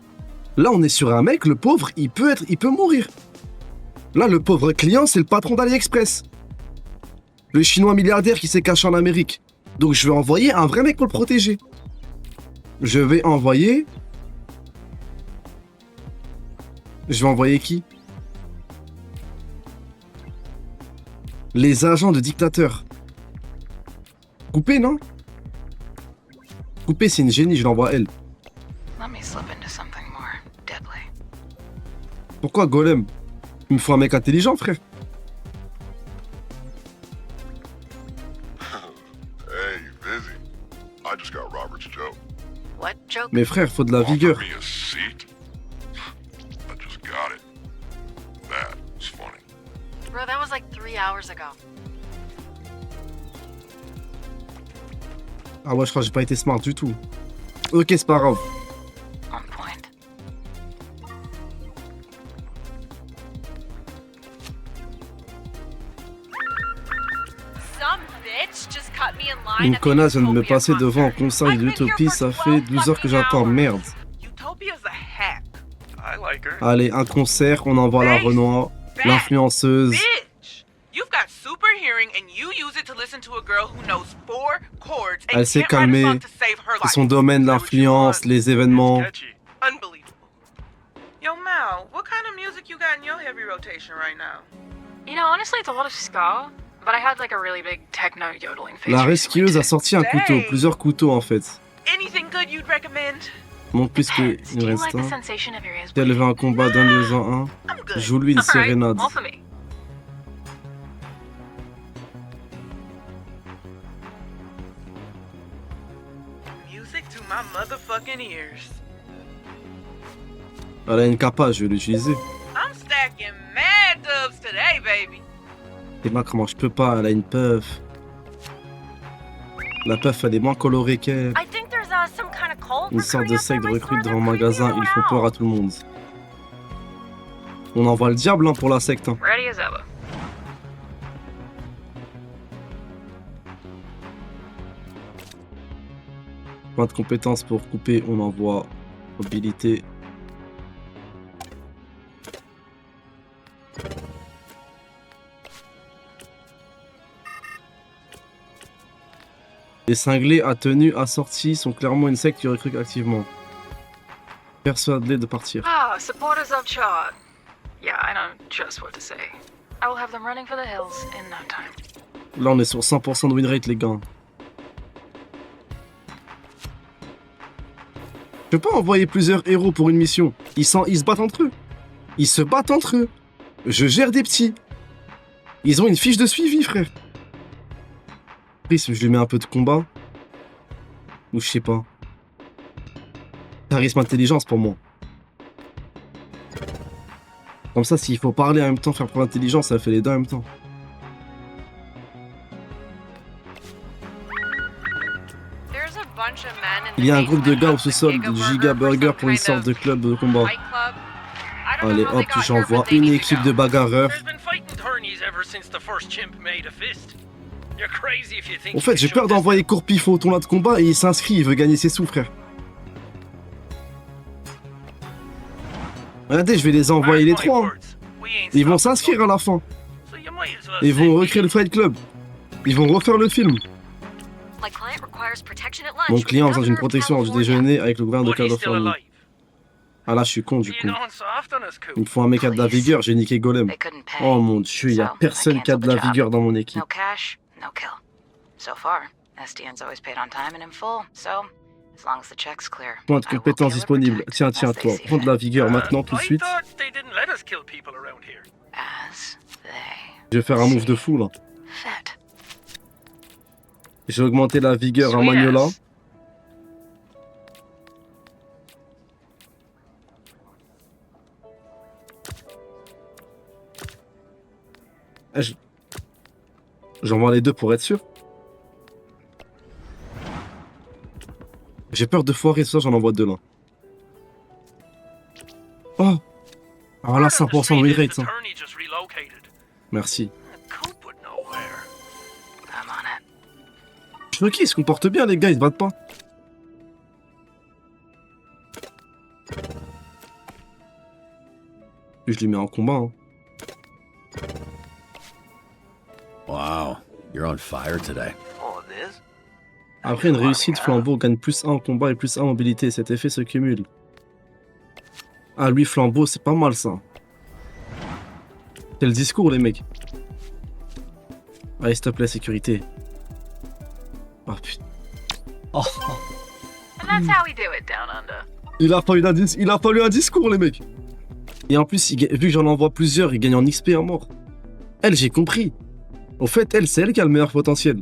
Là, on est sur un mec, le pauvre, il peut mourir. Là, le pauvre client, c'est le patron d'AliExpress. Le chinois milliardaire qui s'est caché en Amérique. Donc, je vais envoyer un vrai mec pour le protéger. Je vais envoyer qui? Les agents de dictateurs. Coupé, non? Coupé, c'est une génie, je l'envoie à elle. Let me slip into something more deadly. Pourquoi Golem? Il me faut un mec intelligent, frère. Hey, Vizzy. I just got Robert's joke. What joke? Mais frère, faut de la vigueur. Offer me a seat? I just got it. That's funny. Bro, that was like 3 hours ago. Ah ouais, je crois que j'ai pas été smart du tout. Ok, c'est pas grave. On point. Some bitch just cut me in line Une at the connasse vient de me Utopia passer devant un concert. concert I've been d'Utopie, here ça for fait 12 12 heures que fucking j'attends, hours. merde. Utopia's a hack. I like her. Allez, un concert, on envoie la Renoir, l'influenceuse. Bitch, you've got super hearing and you use it to listen to a girl who knows 4 chords and Elle s'est can't write a calmée, song to save her c'est life. son domaine, l'influence, les événements. Unbelievable. Yo, Mal, what kind of music you got in your heavy rotation right now? You know, honestly, it's a lot of ska, but I had like a really big techno yodeling phase. La rescueuse a sorti un couteau, plusieurs couteaux en fait. Anything good you'd recommend? Montre plus qu'il Do you reste like the un. sensation of your ears? Si elle veut un combat d'un 2 en 1, joue-lui une sérénade. All for me. Music to my motherfucking ears. Elle a une capa, je vais l'utiliser. I'm stacking mad dubs today, baby. Et moi, comment je peux pas, elle a une puff. La puff, elle est moins colorée qu'elle. I think there's some kind of cold Une sorte de secte de recrues devant un magasin, ils font peur à tout le monde. On envoie le diable hein, pour la secte. Hein. Ready as ever. Point de compétences pour couper, on envoie mobilité. Les cinglés à tenue assortis sont clairement une secte qui recrute activement. Persuade-les de partir. Ah, supporters of Chad. Yeah, I know just what to say. I will have them running for the hills in no time. Là, on est sur 100% de win rate, les gars. Je peux pas envoyer plusieurs héros pour une mission. Ils se battent entre eux. Ils se battent entre eux. Je gère des petits. Ils ont une fiche de suivi, frère. Prisme, je lui mets un peu de combat. Ou je sais pas. Charisme, intelligence pour moi. Comme ça, s'il faut parler en même temps, faire preuve d'intelligence, ça fait les deux en même temps. Il y a un groupe de gars au sous-sol de Giga Burger pour une sorte de club de combat. Allez hop, j'envoie une équipe de bagarreurs. En fait, j'ai peur d'envoyer Courpif au tournoi de combat et il s'inscrit, il veut gagner ses sous, frère. Regardez, je vais les envoyer les trois. Hein. Ils vont s'inscrire à la fin. Ils vont recréer le Fight Club. Ils vont refaire le film. Mon client a besoin d'une protection lors du déjeuner avec le gouverneur de Californie. Ah là, je suis con du coup. Il me faut un mec à de la vigueur, j'ai niqué Golem. Oh mon dieu, il y a personne qui a de la vigueur dans mon équipe. No cash, no kill. So far, SDN's always paid on time and in full, so as long as the check's clear. Point de compétences disponible. Tiens, tiens, toi, prends de la vigueur maintenant, tout de suite. As they Je vais faire un move de fou là. J'ai augmenté la vigueur à Magnola. J'envoie les deux pour être sûr. J'ai peur de foirer ça, j'en envoie deux là. Oh! Alors là, 100% win rate, ça. Merci. Je suis ok, ils se comportent bien, les gars, ils se battent pas. Puis je les mets en combat, hein. Wow, you're on fire today. Après une réussite, Flambeau gagne plus 1 en combat et plus 1 en mobilité. Cet effet se cumule. Ah, lui, Flambeau, c'est pas mal ça. Quel discours, les mecs. Allez, s'il te plaît, sécurité. Oh putain. Oh. And that's how we do it down under. Il a fallu un discours, les mecs. Et en plus, vu que j'en envoie plusieurs, il gagne en XP à mort. Elle, j'ai compris. Au fait, elle, c'est elle qui a le meilleur potentiel.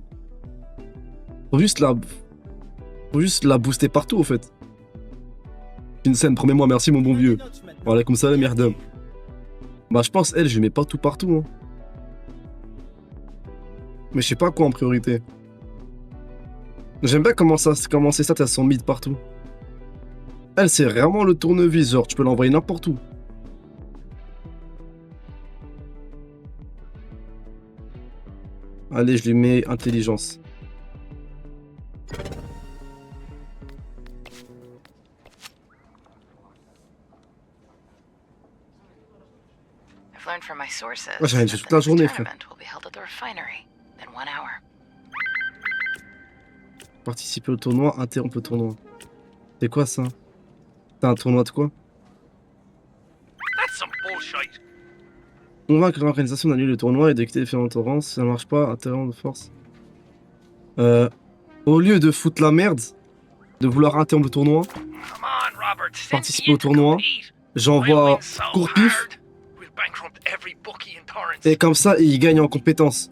Faut juste la booster partout, au fait. Une scène, promets-moi, merci, mon bon vieux. Voilà, comme ça, la merde. Bah, je pense, elle, je lui mets pas tout partout. Hein. Mais je sais pas quoi en priorité. J'aime bien comment ces stats, elles sont mid partout. Elle, c'est vraiment le tournevis, genre, tu peux l'envoyer n'importe où. Allez, je lui mets intelligence. I've learned from my sources Ouais, j'ai rien dit toute la journée, frère. will be held at the refinery in 1 hour. Participer au tournoi, interrompre le tournoi. C'est quoi ça? C'est un tournoi de quoi? That's some bullshit. Convaincre l'organisation d'annuler le tournoi et de quitter les différentes torrents. Si ça marche pas, interrompre de force. Au lieu de foutre la merde, de vouloir interrompre le tournoi, participer au tournoi, j'envoie Courpif. Et comme ça, il gagne en compétences.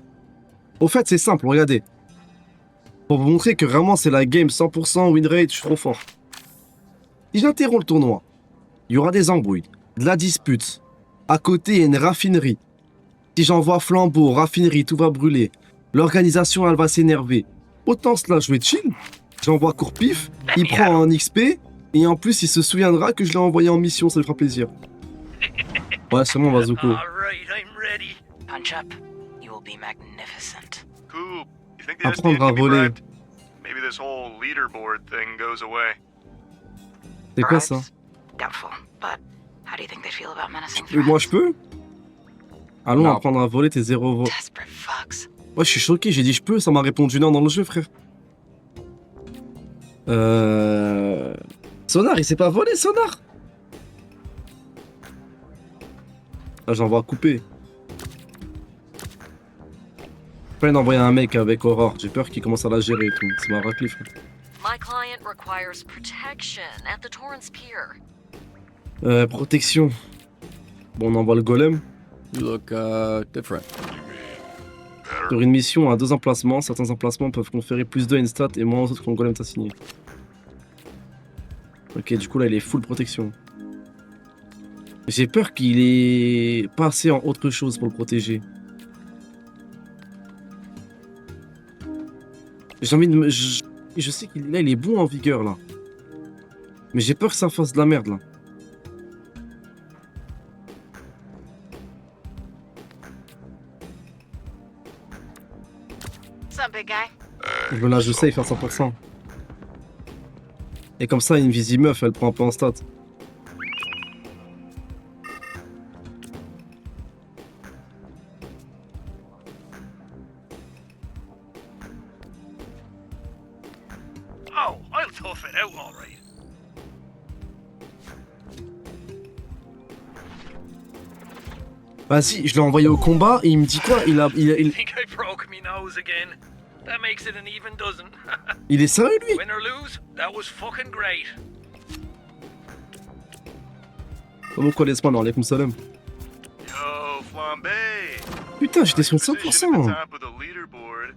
Au fait, c'est simple, regardez. Pour vous montrer que vraiment c'est la game 100% win rate, je suis trop fort. Si j'interromps le tournoi, il y aura des embrouilles, de la dispute. À côté, il y a une raffinerie. Si j'envoie Flambeau, raffinerie, tout va brûler. L'organisation, elle va s'énerver. Autant cela jouer chill. J'envoie Courpif, il prend un XP, et en plus, il se souviendra que je l'ai envoyé en mission, ça lui fera plaisir. Ouais, c'est mon Bazooko. Punch up. You will be magnificent. Cool. You think the Apprendre SDN à can be voler. bribed? Maybe this whole leaderboard thing goes away. C'est quoi ça? Doubtful, but how do you think they feel about menacing Moi, je peux? Allons, apprendre à voler tes 0 vols. Ouais, je suis choqué, j'ai dit je peux, ça m'a répondu non dans le jeu, frère. Sonar, il s'est pas volé, Sonar? Là, j'envoie couper. Pas d'envoyer un mec avec Aurore, j'ai peur qu'il commence à la gérer et tout. C'est ma raclée, frère. My client requires protection at the Torrance Pier. Protection. Bon, on envoie le golem. You look different. Sur une mission à 2 emplacements, certains emplacements peuvent conférer plus de stat et moins aux autres quand le golem t'a signé. Ok, du coup là il est full protection. J'ai peur qu'il ait passé en autre chose pour le protéger. J'ai envie de me... Je sais qu'il là, il est bon en vigueur là. Mais j'ai peur que ça fasse de la merde là. What's up, big guy? Là je sais, il fait 100%. Et comme ça, une Visi meuf, elle prend un peu en stat. Oh, I'll tough it out, all right. Vas-y, je l'ai envoyé au combat et il me dit quoi? Think I broke me nose again. That makes it an even dozen. Il est sérieux lui? Win or lose, that was fucking great. Comment quoi laisse-moi dans les Salam? Yo, Flambe. Putain, j'étais sur 100%. Top of the leaderboard.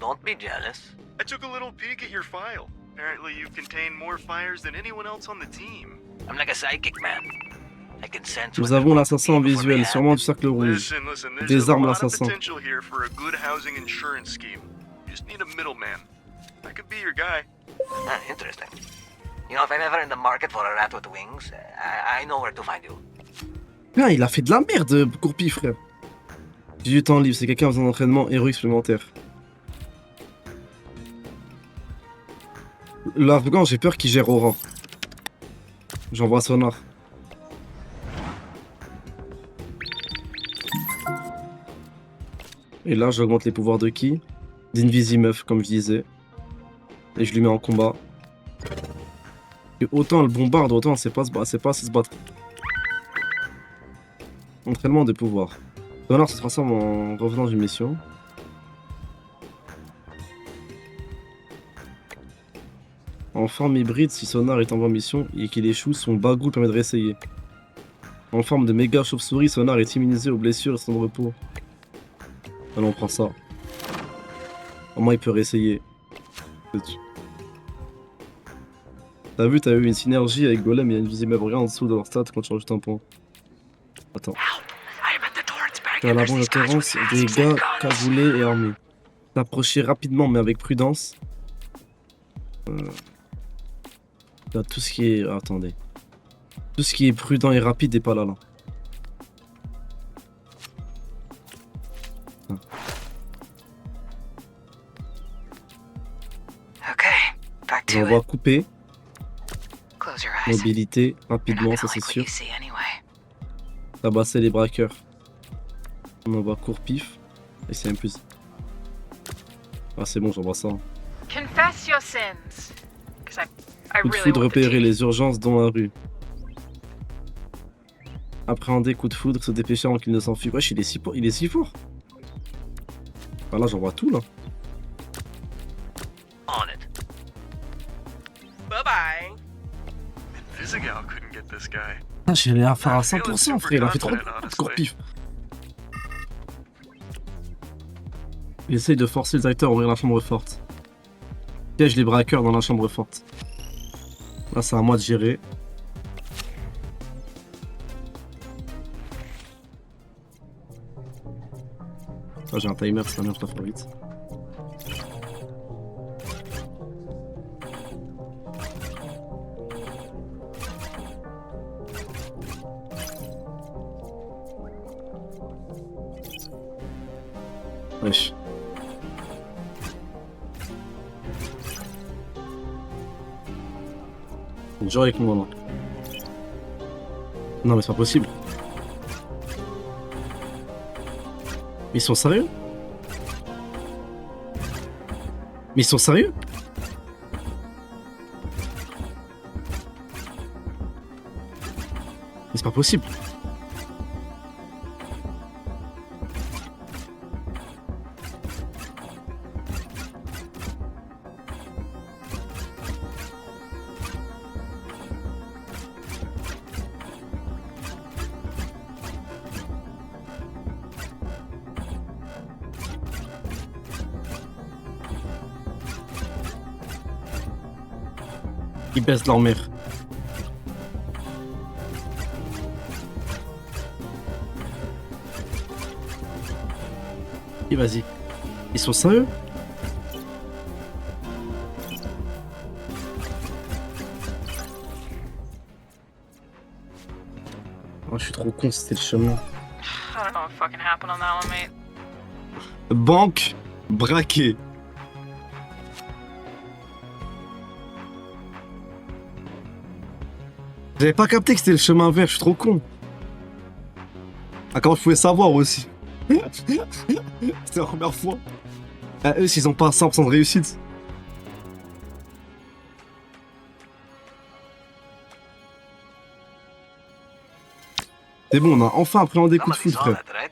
Don't be jealous. I took a little peek at your file. Apparently you contain more fires than anyone else on the team. I'm like a psychic, man. I can sense Nous avons l'assassin en visuel, sûrement du cercle rouge. Listen, Des armes there's a lot of l'assassin. potential here for a good housing insurance scheme. You just need a middleman. I could be your guy. Ah, interesting. You know, if I'm ever in the market for a rat with wings, I know where to find you. Putain, il a fait de la merde, Courpi, frère. J'ai du temps libre, c'est quelqu'un besoin d'entraînement héroïque supplémentaire. L'Afghan, j'ai peur qu'il gère Aurore. J'envoie Sonar. Et là, j'augmente les pouvoirs de qui? D'Invisimeuf, comme je disais. Et je lui mets en combat. Et autant elle bombarde, autant elle sait pas se battre. Entraînement de pouvoir. Sonar se transforme en revenant d'une mission. En forme hybride, si Sonar est en mission et qu'il échoue, son bagoule permet de réessayer. En forme de méga chauve-souris, Sonar est immunisé aux blessures et son repos. Allons, on prend ça. Au moins, il peut réessayer. T'as vu, t'as eu une synergie avec Golem et Invisimeuf. Regarde en dessous de leur stats quand tu rajoutes un point. Attends. T'as la bonne référence des gars cagoulés et armés. T'approcher rapidement mais avec prudence. Là, tout ce qui est... Attendez. Tout ce qui est prudent et rapide n'est pas là. On va couper. Mobilité, rapidement, ça c'est sûr. Tabasser les braqueurs. On envoie court pif. Et c'est un plus. Ah c'est bon, j'envoie ça. Confess your sins. Because I Coup de really foudre, want the repérer tea. les urgences dans la rue. Appréhender coup de foudre, se dépêcher avant qu'il ne s'enfuit. Wesh, il est si fort. Ah là, j'envoie tout là. On it. Bye-bye. Invisigal couldn't get this guy. Ah, j'ai l'air à faire à 100%, frère. Il a fait trop de court pif. Il essaye de forcer le directeur à ouvrir la chambre forte. Piège les braqueurs dans la chambre forte. Là, c'est à moi de gérer. Ah, j'ai un timer, ça merde, je dois faire vite. Wesh. Genre avec moi là. Non mais c'est pas possible. Mais ils sont sérieux? Mais ils sont sérieux? Mais c'est pas possible. Ils baissent leur mère. Et vas-y. Ils sont sérieux? Oh, je suis trop con, c'était le chemin. I don't know what fucking happened on that one, mate. Banque braquée. J'avais pas capté que c'était le chemin vert, je suis trop con. Ah, comment je pouvais savoir aussi? C'était la première fois. Ah, eux, s'ils ont pas 100% de réussite. C'est bon, on a enfin appréhendé coup de Somebody foudre, saw frère. that, right?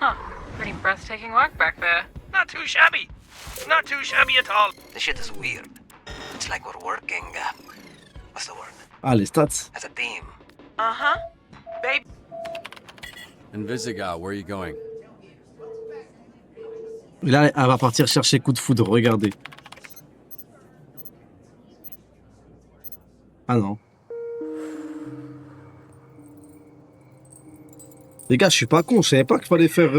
Huh. Pretty breathtaking work back there. Not too shabby. Not too shabby at all. This shit is weird. It's like we're working, what's the word? Ah, les stats. As a team. Uh-huh. Babe. Invisigal, where are you going? Et là, elle va partir chercher coup de foudre, regardez. Ah non. Les gars, je suis pas con, je savais pas qu'il fallait faire...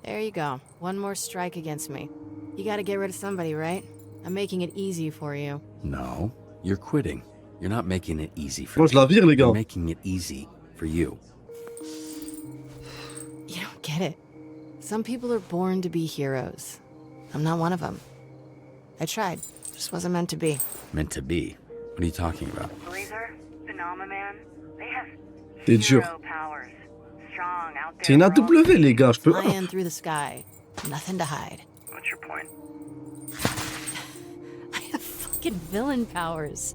There you go. One more strike against me. You gotta get rid of somebody, right? I'm making it easy for you. No, you're quitting. You're not making it easy for Moi, je la vire, les gars. You're making it easy for you. You don't get it. Some people are born to be heroes. I'm not one of them. I tried. Just wasn't meant to be. Meant to be? What are you talking about? Blazer, Phenomena Man, they have C'est dur. hero powers. Strong out there. C'est une AW, les gars, je peux... Flying through the sky. Nothing to hide. What's your point? I have fucking villain powers.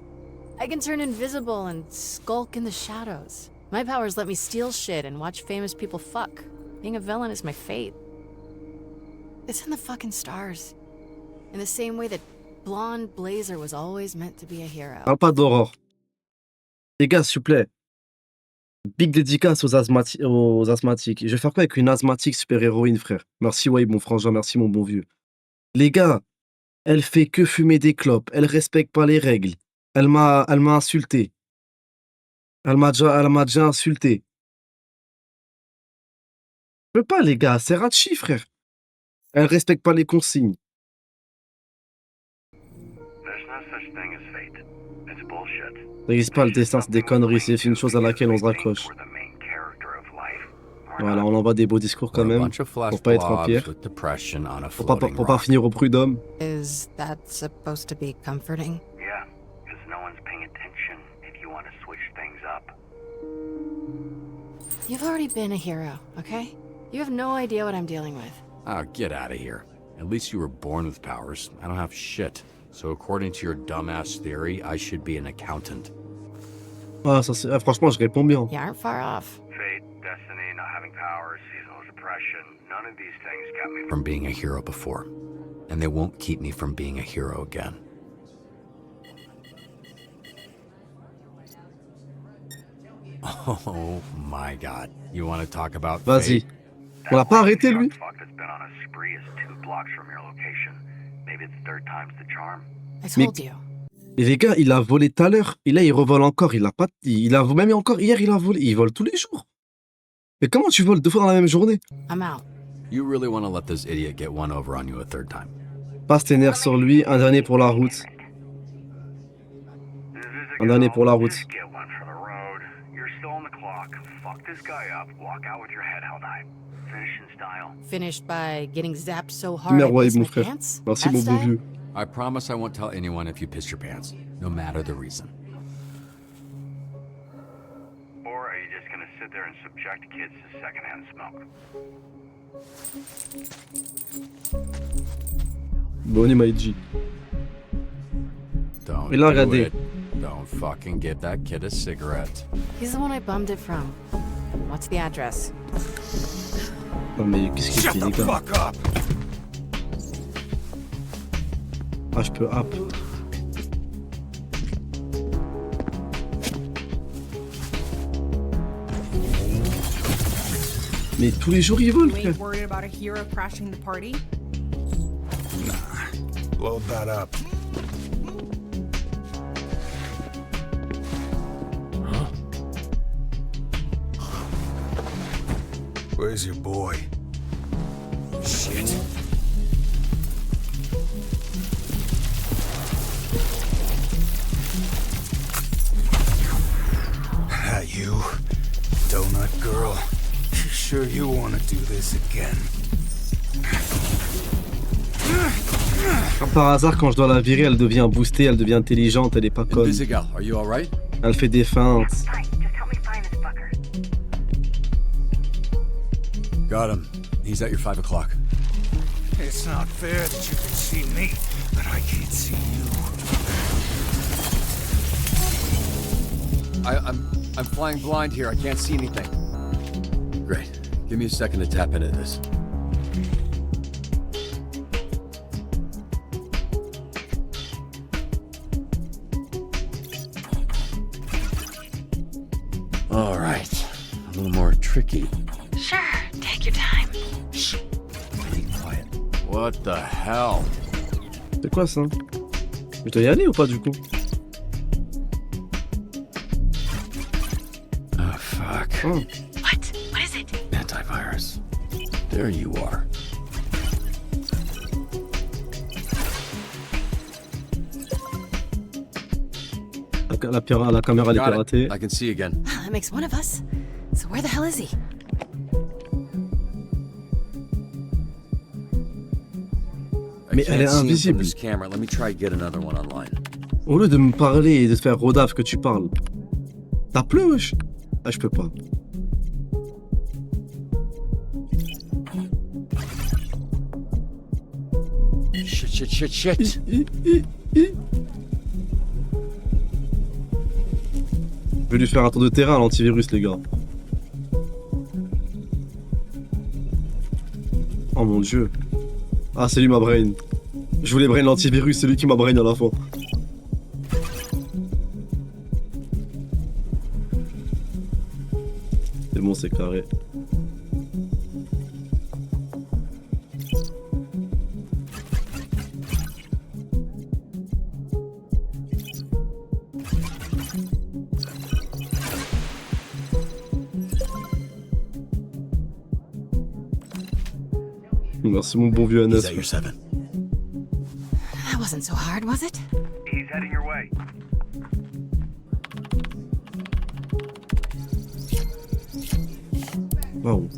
I can turn invisible and skulk in the shadows. My powers let me steal shit and watch famous people fuck. Being a villain is my fate. It's in the fucking stars. In the same way that blonde Blazer was always meant to be a hero. Parle pas d'Aurore. Les gars, s'il vous plaît. Big dédicace aux asthmatiques. Je vais faire quoi avec une asthmatique super-héroïne, frère? Merci, ouais, mon frangin, merci, mon bon vieux. Les gars, elle fait que fumer des clopes. Elle respecte pas les règles. Elle m'a insulté. Elle m'a déjà insulté. Je peux pas, les gars, c'est Ratchi, frère. Elle respecte pas les consignes. Ça n'existe pas, le destin, c'est des conneries. C'est une chose à laquelle on se raccroche. Voilà, on envoie des beaux discours quand même. Pour pas être en pierre. Pour pas finir au prud'homme. Is that supposed to be comforting? Yeah, because no one's paying attention if you want to switch things up. You've already been a hero, okay? You have no idea what I'm dealing with. Oh, get out of here. At least you were born with powers. I don't have shit. So according to your dumbass theory, I should be an accountant. Ah, ça, franchement, je réponds bien. You aren't far off. Fate, destiny, not having powers, seasonal depression, none of these things kept me From being a hero before. And they won't keep me from being a hero again. Oh my god. You want to talk about Vas-y. fate? On l'a pas arrêté, lui? fuck that's been on a spree is 2 blocks from your location. Maybe it's third time's the charm. I told you. Et les gars, il a volé tout à l'heure. Et là, il revole encore. Il a même encore hier, il a volé. Il vole tous les jours. Mais comment tu voles 2 fois dans la même journée? I'm out. You really want to let this idiot get one over on you a third time? Passe tes nerfs sur lui. Un dernier pour la route. Un dernier pour la route. Get one for the road. You're still on the clock. Fuck this guy up. Walk out with your head held high. Finish in style. Finished by getting zapped so hard I Merway, pissed mon my frère. pants? Merci, That mon bon style? vieux. I promise I won't tell anyone if you piss your pants, no matter the reason. Or are you just gonna sit there and subject kids to secondhand smoke? Bonnie Maïji. Don't Et là, do regardez. it. Don't fucking give that kid a cigarette. He's the one I bummed it from. What's the address? Non mais qu'est-ce qu'il fait, les gars? Ah, je peux hop. Mais tous les jours, ils volent, You frère. ain't worried about a hero crashing the party? Load that up. Where's your boy? Shit. Ah, you, donut girl. You sure you want to do this again? Comme par hasard, quand je dois la virer, elle devient boostée, elle devient intelligente, elle est pas conne. Invisigal, are you alright? Elle fait des feintes. Got him. He's at your 5 o'clock. It's not fair that you can see me, but I can't see you. I'm flying blind here. I can't see anything. Great. Give me a second to tap into this. All right. A little more tricky. Sure, take your time. Shh. Be quiet. What the hell? C'est quoi ça? Je dois y aller ou pas du coup? Oh, fuck. Oh. What? What is it? Antivirus. There you are. La caméra elle est Got piratée. it. I can see again. That makes one of us. So where the hell is he? Mais elle est Can't see him from invisible. this camera. Let me try to get another one online. Au lieu de me parler et de te faire rodaf que tu parles. T'as pleu, wesh? Ah, je peux pas. Shit. Je vais lui faire un tour de terrain à l'antivirus, les gars. Oh mon dieu. Ah, c'est lui ma brain. Je voulais brain l'antivirus, c'est lui qui m'a brain à la fin. C'est bon, c'est carré. Merci mon bon vieux Is Anas. that your 7? That wasn't so hard, was it? He's heading your way. Waouh.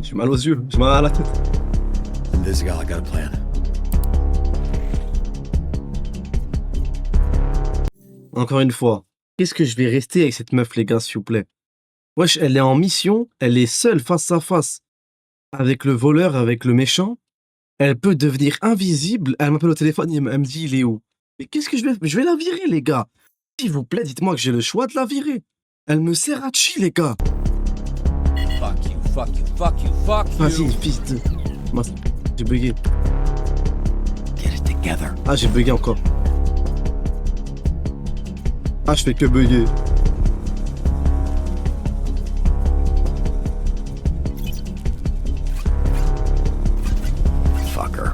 J'ai mal aux yeux, j'ai mal à la tête. Invisigal, I got a plan. Encore une fois, qu'est-ce que je vais rester avec cette meuf, les gars, s'il vous plaît? Wesh, elle est en mission, elle est seule face à face avec le voleur, avec le méchant. Elle peut devenir invisible. Elle m'appelle au téléphone, elle me dit il est où? Mais qu'est-ce que je vais la virer, les gars. S'il vous plaît, dites-moi que j'ai le choix de la virer. Elle me sert à chi, les gars. Fuck you. Vas-y, fils de... Mince, j'ai bugué. Get it together. Ah, j'ai bugué encore. Ah, je fais que bugger. Fucker.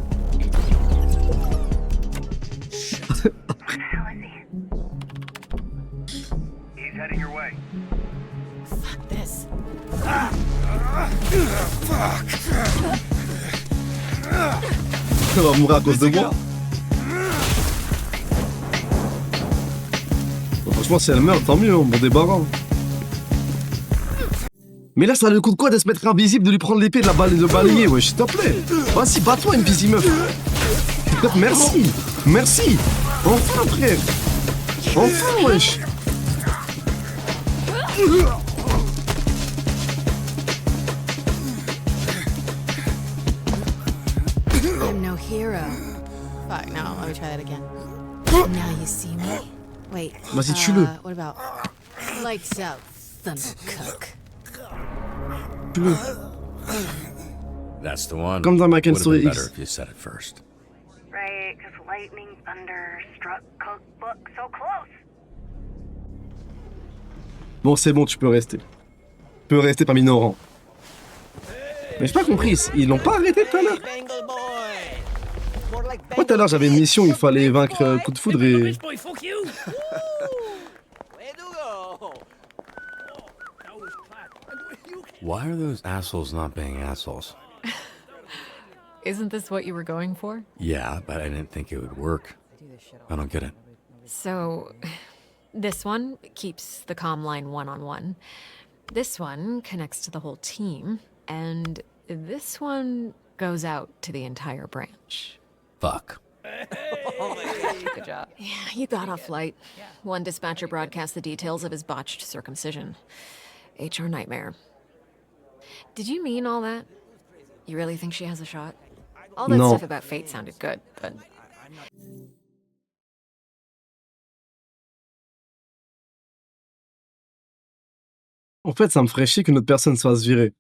He's heading your way. Fuck this. Elle va mourir à cause de moi. Bon, franchement, si elle meurt, tant mieux, on m'en débarras. Mais là, ça a le coup de quoi de se mettre invisible, de lui prendre l'épée, de le balayer, wesh, s'il te plaît. Vas-y, bats-toi, une busy meuf. Merci. Merci. Enfin, frère. Enfin, wesh. I'm no hero. Fuck, no, let me try that again. Now you see me. Wait. Vas-y, tue-le. What about lights out, Thundercook? Tue-le. That's the one. Comme dans Mac and Would've Story been X. better if you said it first. Right, because lightning, thunder, struck cookbook so close. Bon, c'est bon, tu peux rester. Tu peux rester parmi nos rangs. Mais j'ai pas compris, ils l'ont pas arrêté tout à l'heure. Moi, tout à l'heure, j'avais une mission, il fallait vaincre coup de foudre et... Why are those assholes not being assholes? Isn't this what you were going for? Yeah, but I didn't think it would work. I don't get it. So, this one keeps the comm line one-on-one. This one connects to the whole team. And this one goes out to the entire branch. Fuck. Good job. Yeah, you got off light. One dispatcher broadcast the details of his botched circumcision. HR nightmare. Did you mean all that? You really think she has a shot? All that No. stuff about fate sounded good, but... En fait, ça me ferait chier que notre personne se fasse virer.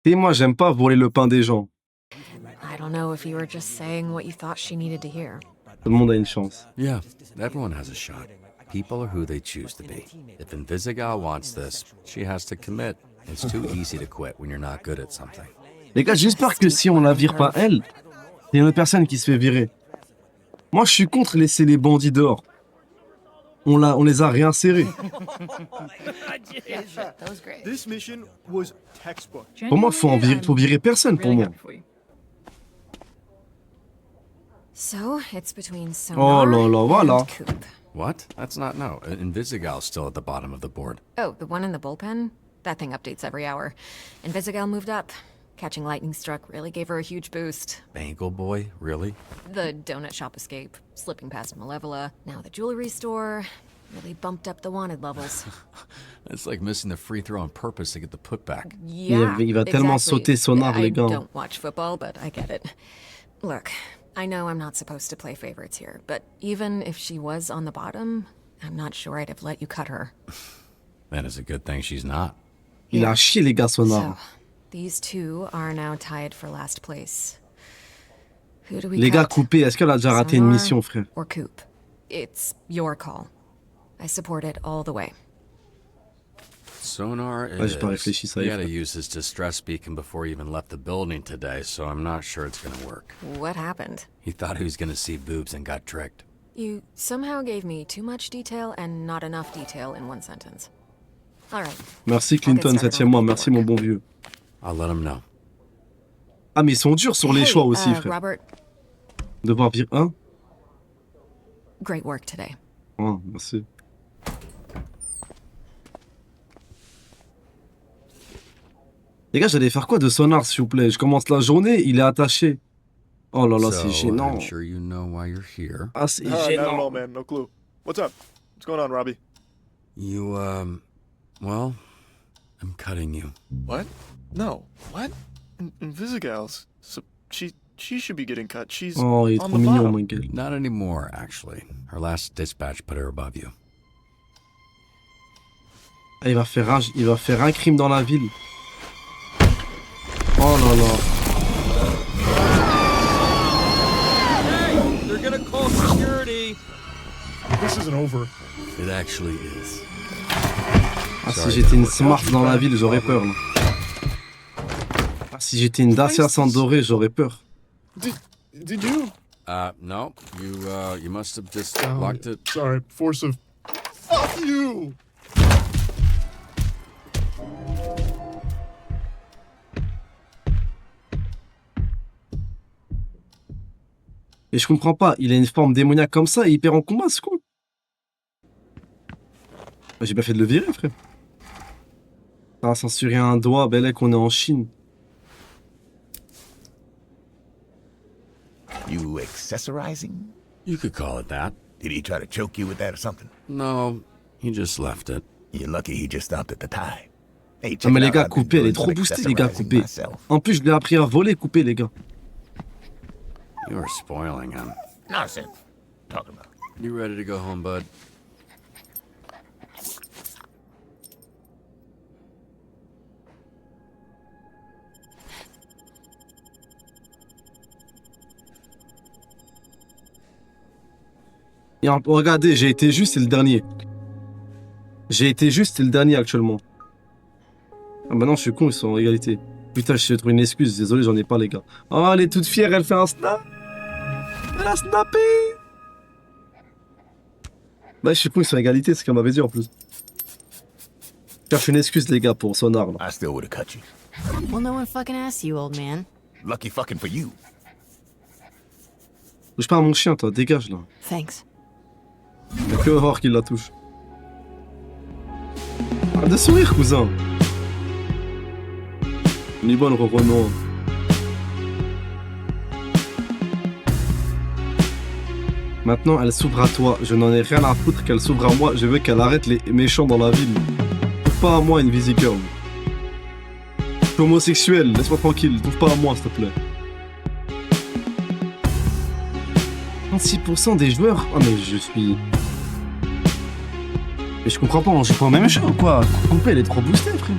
Et moi, j'aime pas voler le pain des gens. I don't know if you were just saying what you thought she needed to hear. Tout le monde a une chance. Yeah, everyone has a shot. People are who they choose to be. If Invisigal wants this, she has to commit. It's too easy to quit when you're not good at something. Les gars, j'espère que si on la vire pas elle, il y a une autre personne qui se fait virer. Moi, je suis contre laisser les bandits dehors. On les a réinsérés. This mission was textbook. Pour moi, faut virer personne pour moi. So, it's between Oh Sonar là là, voilà. and Coop. What? That's not no. Invisigal's still at the bottom of the board. Oh, the one in the bullpen? That thing updates every hour. Invisigal moved up. Catching lightning struck really gave her a huge boost. Bangle boy, really? The donut shop escape, slipping past Malevola, now the jewelry store, really bumped up the wanted levels. It's like missing the free throw on purpose to get the putback. Yeah, Il va tellement exactly. sauter Sonar, I les gars. don't watch football, but I get it. Look, I know I'm not supposed to play favorites here, but even if she was on the bottom, I'm not sure I'd have let you cut her. Then it's a good thing she's not. Il a chié, les gars, Sonar. So, these two are now tied for last place. Who do we Les gars, cut? coupé, est-ce qu'elle a déjà raté une Sonar mission, frère? or Coop? It's your call. I support it all the way. Sonar Ouais, is. j'ai pas réfléchi, ça y He est, had to frère. use his distress beacon before he even left the building today, so I'm not sure it's gonna work. What happened? He thought he was gonna see boobs and got tricked. You somehow gave me too much detail and not enough detail in one sentence. All right. Merci Clinton, 7e mois. Merci, mon bon vieux. I'll let him know. Ah, mais ils sont durs sur les Hey, choix aussi, frère. Robert, Devoir virer un. great work today. Oh, merci. Les gars, j'allais faire quoi de Sonar, s'il vous plaît? Je commence la journée, il est attaché. Oh là là, c'est So, gênant. I'm sure you know why you're here. Ah, c'est Not at gênant. all, man. No clue. What's up? What's going on, Robbie? You, well, I'm cutting you. What? No. What? Invisigal's. So she should be getting cut. She's Oh, il est on trop the mignon, bottom. mon gars. Not anymore, actually. Her last dispatch put her above you. Ah, il va faire un crime dans la ville. Oh là là. They're gonna call security. This isn't over. It actually is. Ah, si j'étais une smart dans la ville, j'aurais peur. Là. Ah, si j'étais une Dacia Sandoré, j'aurais peur. Did you? No. You must have just locked it. Sorry. Force of. Fuck you! Et je comprends pas, il a une forme démoniaque comme ça et il perd en combat, ce con. Ah, j'ai pas fait de le virer, frère. Ça va censurer un doigt, ben là qu'on est en Chine. You accessorizing? You could call it that. Did he try to choke you with that or something? No, he just left it. You're lucky he just stopped at the tie. Hey, Non check mais it les out, gars, I've been coupé, elle est doing trop some boostée, les gars, accessorizing coupé. myself. En plus, je l'ai appris à voler, coupé, les gars. You are spoiling him. Nonsense. Talking about. You ready to go home, bud? Et regardez, j'ai été juste, c'est le dernier. J'ai été juste, c'est le dernier actuellement. Ah bah non, je suis con, ils sont en égalité. Putain, je vais trouver une excuse, désolé, j'en ai pas, les gars. Oh, elle est toute fière, elle fait un snap. Elle a snappé. Bah, je suis con, ils sont en égalité, c'est ce qu'elle m'avait dit en plus. Je cherche une excuse, les gars, pour Sonar. Là. I still would have cut you. Well, no one fucking asked you, old man. Lucky fucking for you. Touche pas à mon chien, toi, dégage là. Thanks. Y'a que Aurore qui la touche. Arrête de sourire, cousin. On y va, le Renault. Maintenant, elle s'ouvre à toi. Je n'en ai rien à foutre qu'elle s'ouvre à moi. Je veux qu'elle arrête les méchants dans la ville. Trouve pas à moi, une Girl. Je suis homosexuel, laisse-moi tranquille. Trouve pas à moi, s'il te plaît. 36% des joueurs. Oh, mais je suis. Mais je comprends pas, on joue pas au même jeu ou quoi? Coupé, elle est trop boostée, frère.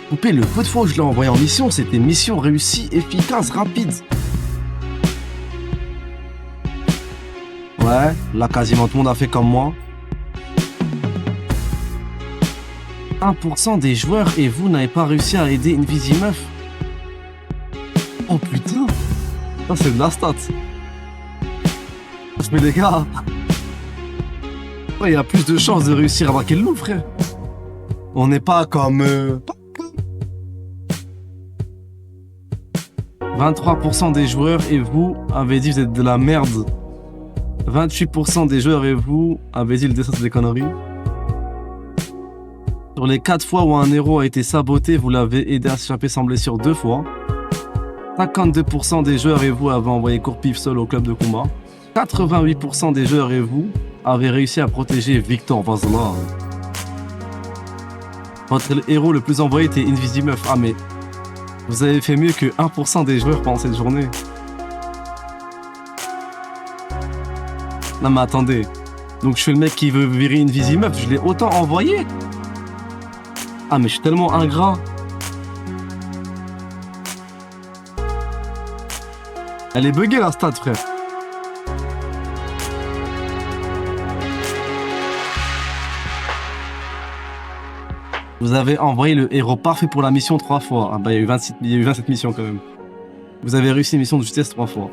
Coupé, le peu de fois où je l'ai envoyé en mission, c'était mission réussie, efficace, rapide. Ouais, là quasiment tout le monde a fait comme moi. 1% des joueurs et vous n'avez pas réussi à aider une Meuf. Oh putain. Ça c'est de la stat. Mais les gars, il y a plus de chances de réussir à braquer le loup, frère. On n'est pas comme... 23% des joueurs et vous avez dit que vous êtes de la merde. 28% des joueurs et vous avez dit le dessin c'est des conneries. Sur les 4 fois où un héros a été saboté, vous l'avez aidé à s'échapper sans blessure 2 fois. 52% des joueurs et vous avez envoyé Courpif seul au club de combat. 88% des joueurs et vous avez réussi à protéger Victor Vazla. Votre héros le plus envoyé était Invisimeuf. Ah mais vous avez fait mieux que 1% des joueurs pendant cette journée. Non mais attendez. Donc je suis le mec qui veut virer Invisimeuf, je l'ai autant envoyé. Ah mais je suis tellement ingrat. Elle est buggée la stat, frère. Vous avez envoyé le héros parfait pour la mission 3 fois. Ah bah il y a eu 27 missions quand même. Vous avez réussi une mission de justesse 3 fois.